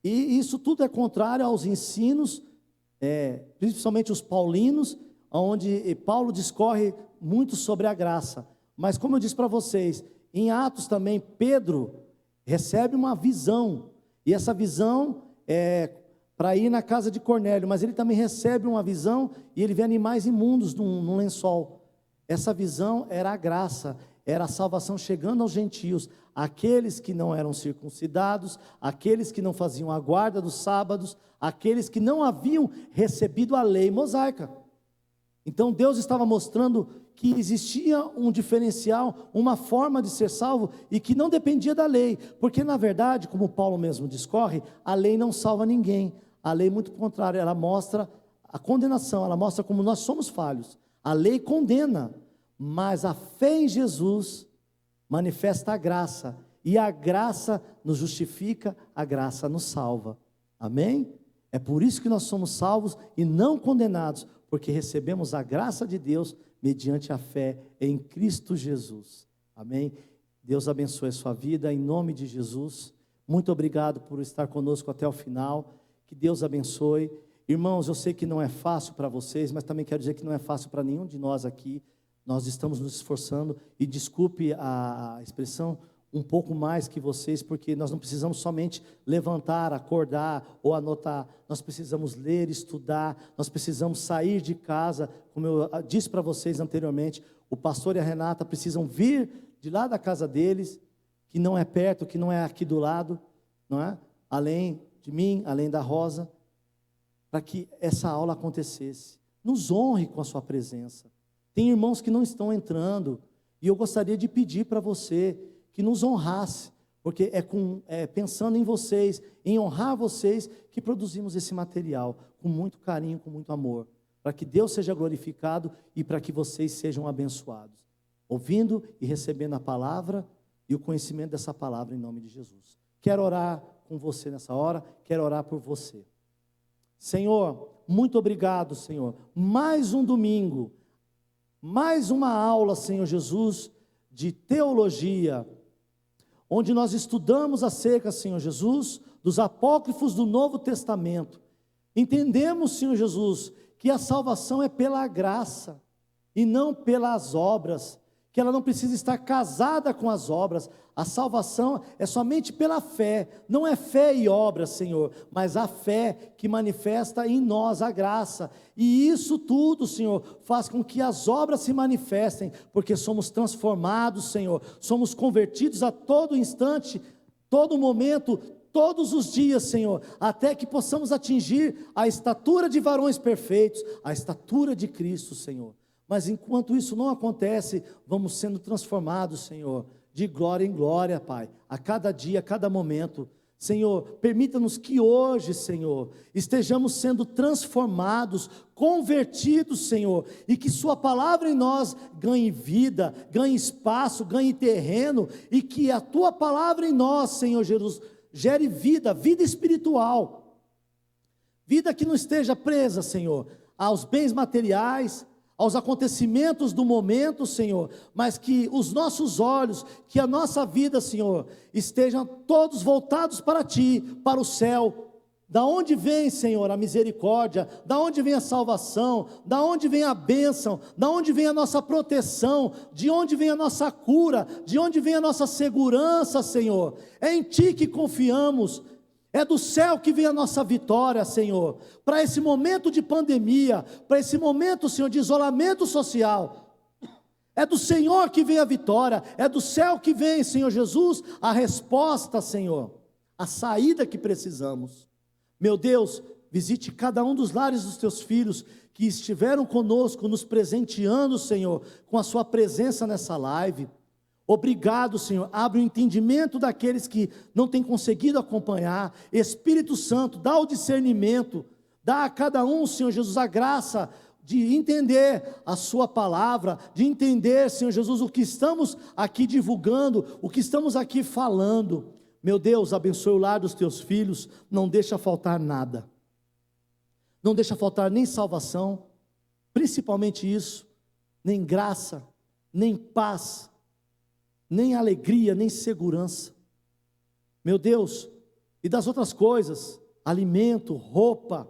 e isso tudo é contrário aos ensinos, principalmente os paulinos, onde Paulo discorre muito sobre a graça. Mas como eu disse para vocês, em Atos também, Pedro recebe uma visão, e essa visão é para ir na casa de Cornélio, mas ele também recebe uma visão, e ele vê animais imundos num lençol. Essa visão era a graça, era a salvação chegando aos gentios, aqueles que não eram circuncidados, aqueles que não faziam a guarda dos sábados, aqueles que não haviam recebido a lei mosaica. Então Deus estava mostrando que existia um diferencial, uma forma de ser salvo, e que não dependia da lei, porque na verdade, como Paulo mesmo discorre, a lei não salva ninguém. A lei, muito contrário, ela mostra a condenação, ela mostra como nós somos falhos. A lei condena, mas a fé em Jesus manifesta a graça, e a graça nos justifica, a graça nos salva. Amém? É por isso que nós somos salvos e não condenados, porque recebemos a graça de Deus mediante a fé em Cristo Jesus. Amém? Deus abençoe a sua vida em nome de Jesus. Muito obrigado por estar conosco até o final. Que Deus abençoe. Irmãos, eu sei que não é fácil para vocês, mas também quero dizer que não é fácil para nenhum de nós aqui. Nós estamos nos esforçando, e desculpe a expressão, um pouco mais que vocês, porque nós não precisamos somente levantar, acordar ou anotar, nós precisamos ler, estudar, nós precisamos sair de casa, como eu disse para vocês anteriormente, o pastor e a Renata precisam vir de lá da casa deles, que não é perto, que não é aqui do lado, não é? Além de mim, além da Rosa, para que essa aula acontecesse. Nos honre com a sua presença. Tem irmãos que não estão entrando, e eu gostaria de pedir para você que nos honrasse, porque é pensando em vocês, em honrar vocês, que produzimos esse material, com muito carinho, com muito amor, para que Deus seja glorificado e para que vocês sejam abençoados, ouvindo e recebendo a palavra e o conhecimento dessa palavra em nome de Jesus. Quero orar com você nessa hora, quero orar por você. Senhor, muito obrigado, Senhor, mais um domingo, mais uma aula, Senhor Jesus, de teologia, onde nós estudamos acerca, Senhor Jesus, dos apócrifos do Novo Testamento. Entendemos, Senhor Jesus, que a salvação é pela graça e não pelas obras, que ela não precisa estar casada com as obras. A salvação é somente pela fé, não é fé e obras, Senhor, mas a fé que manifesta em nós a graça, e isso tudo, Senhor, faz com que as obras se manifestem, porque somos transformados, Senhor, somos convertidos a todo instante, todo momento, todos os dias, Senhor, até que possamos atingir a estatura de varões perfeitos, a estatura de Cristo, Senhor. Mas enquanto isso não acontece, vamos sendo transformados, Senhor, de glória em glória, Pai, a cada dia, a cada momento. Senhor, permita-nos que hoje, Senhor, estejamos sendo transformados, convertidos, Senhor, e que Sua palavra em nós ganhe vida, ganhe espaço, ganhe terreno, e que a Tua palavra em nós, Senhor Jesus, gere vida, vida espiritual, vida que não esteja presa, Senhor, aos bens materiais, aos acontecimentos do momento, Senhor, mas que os nossos olhos, que a nossa vida, Senhor, estejam todos voltados para Ti, para o céu. Da onde vem, Senhor, a misericórdia? Da onde vem a salvação? Da onde vem a bênção? Da onde vem a nossa proteção? De onde vem a nossa cura? De onde vem a nossa segurança, Senhor? É em Ti que confiamos. É do céu que vem a nossa vitória, Senhor, para esse momento de pandemia, para esse momento, Senhor, de isolamento social. É do Senhor que vem a vitória, é do céu que vem, Senhor Jesus, a resposta, Senhor. a saída que precisamos. Meu Deus, visite cada um dos lares dos teus filhos que estiveram conosco, nos presenteando, Senhor, com a sua presença nessa live. Obrigado, Senhor, abre o entendimento daqueles que não têm conseguido acompanhar. Espírito Santo, dá o discernimento, dá a cada um, Senhor Jesus, a graça de entender a sua palavra, de entender, Senhor Jesus, o que estamos aqui divulgando, o que estamos aqui falando. Meu Deus, abençoe o lar dos teus filhos, não deixa faltar nada. Não deixa faltar nem salvação, principalmente isso, nem graça, nem paz, nem alegria, nem segurança. Meu Deus, e das outras coisas, alimento, roupa,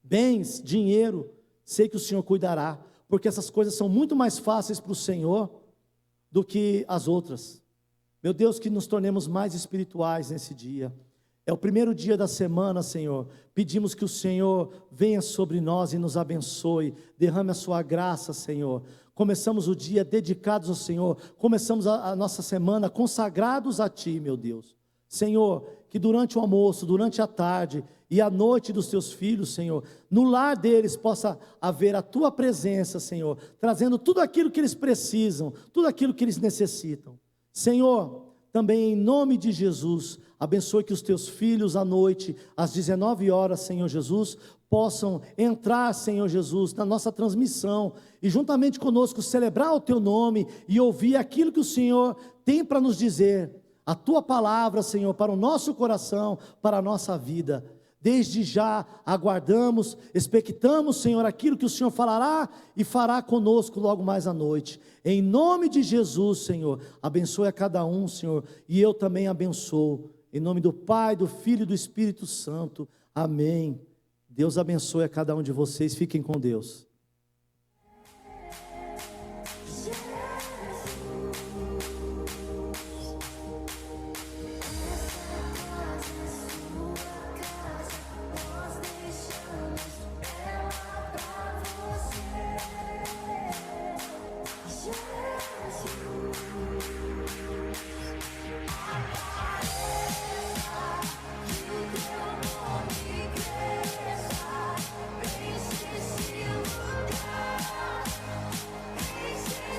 bens, dinheiro, sei que o Senhor cuidará, porque essas coisas são muito mais fáceis para o Senhor do que as outras. Meu Deus, que nos tornemos mais espirituais nesse dia. É o primeiro dia da semana, Senhor. Pedimos que o Senhor venha sobre nós e nos abençoe, derrame a sua graça, Senhor. Começamos o dia dedicados ao Senhor, começamos a nossa semana consagrados a Ti, meu Deus. Senhor, que durante o almoço, durante a tarde e a noite dos Teus filhos, Senhor, no lar deles possa haver a Tua presença, Senhor, trazendo tudo aquilo que eles precisam, tudo aquilo que eles necessitam. Senhor, também em nome de Jesus, abençoe que os Teus filhos à noite, às 19 horas, Senhor Jesus, possam entrar, Senhor Jesus, na nossa transmissão e juntamente conosco celebrar o Teu nome e ouvir aquilo que o Senhor tem para nos dizer, a Tua palavra, Senhor, para o nosso coração, para a nossa vida. Desde já aguardamos, expectamos, Senhor, aquilo que o Senhor falará e fará conosco logo mais à noite. Em nome de Jesus, Senhor, abençoe a cada um, Senhor, e eu também abençoo. Em nome do Pai, do Filho e do Espírito Santo. Amém. Deus abençoe a cada um de vocês. Fiquem com Deus.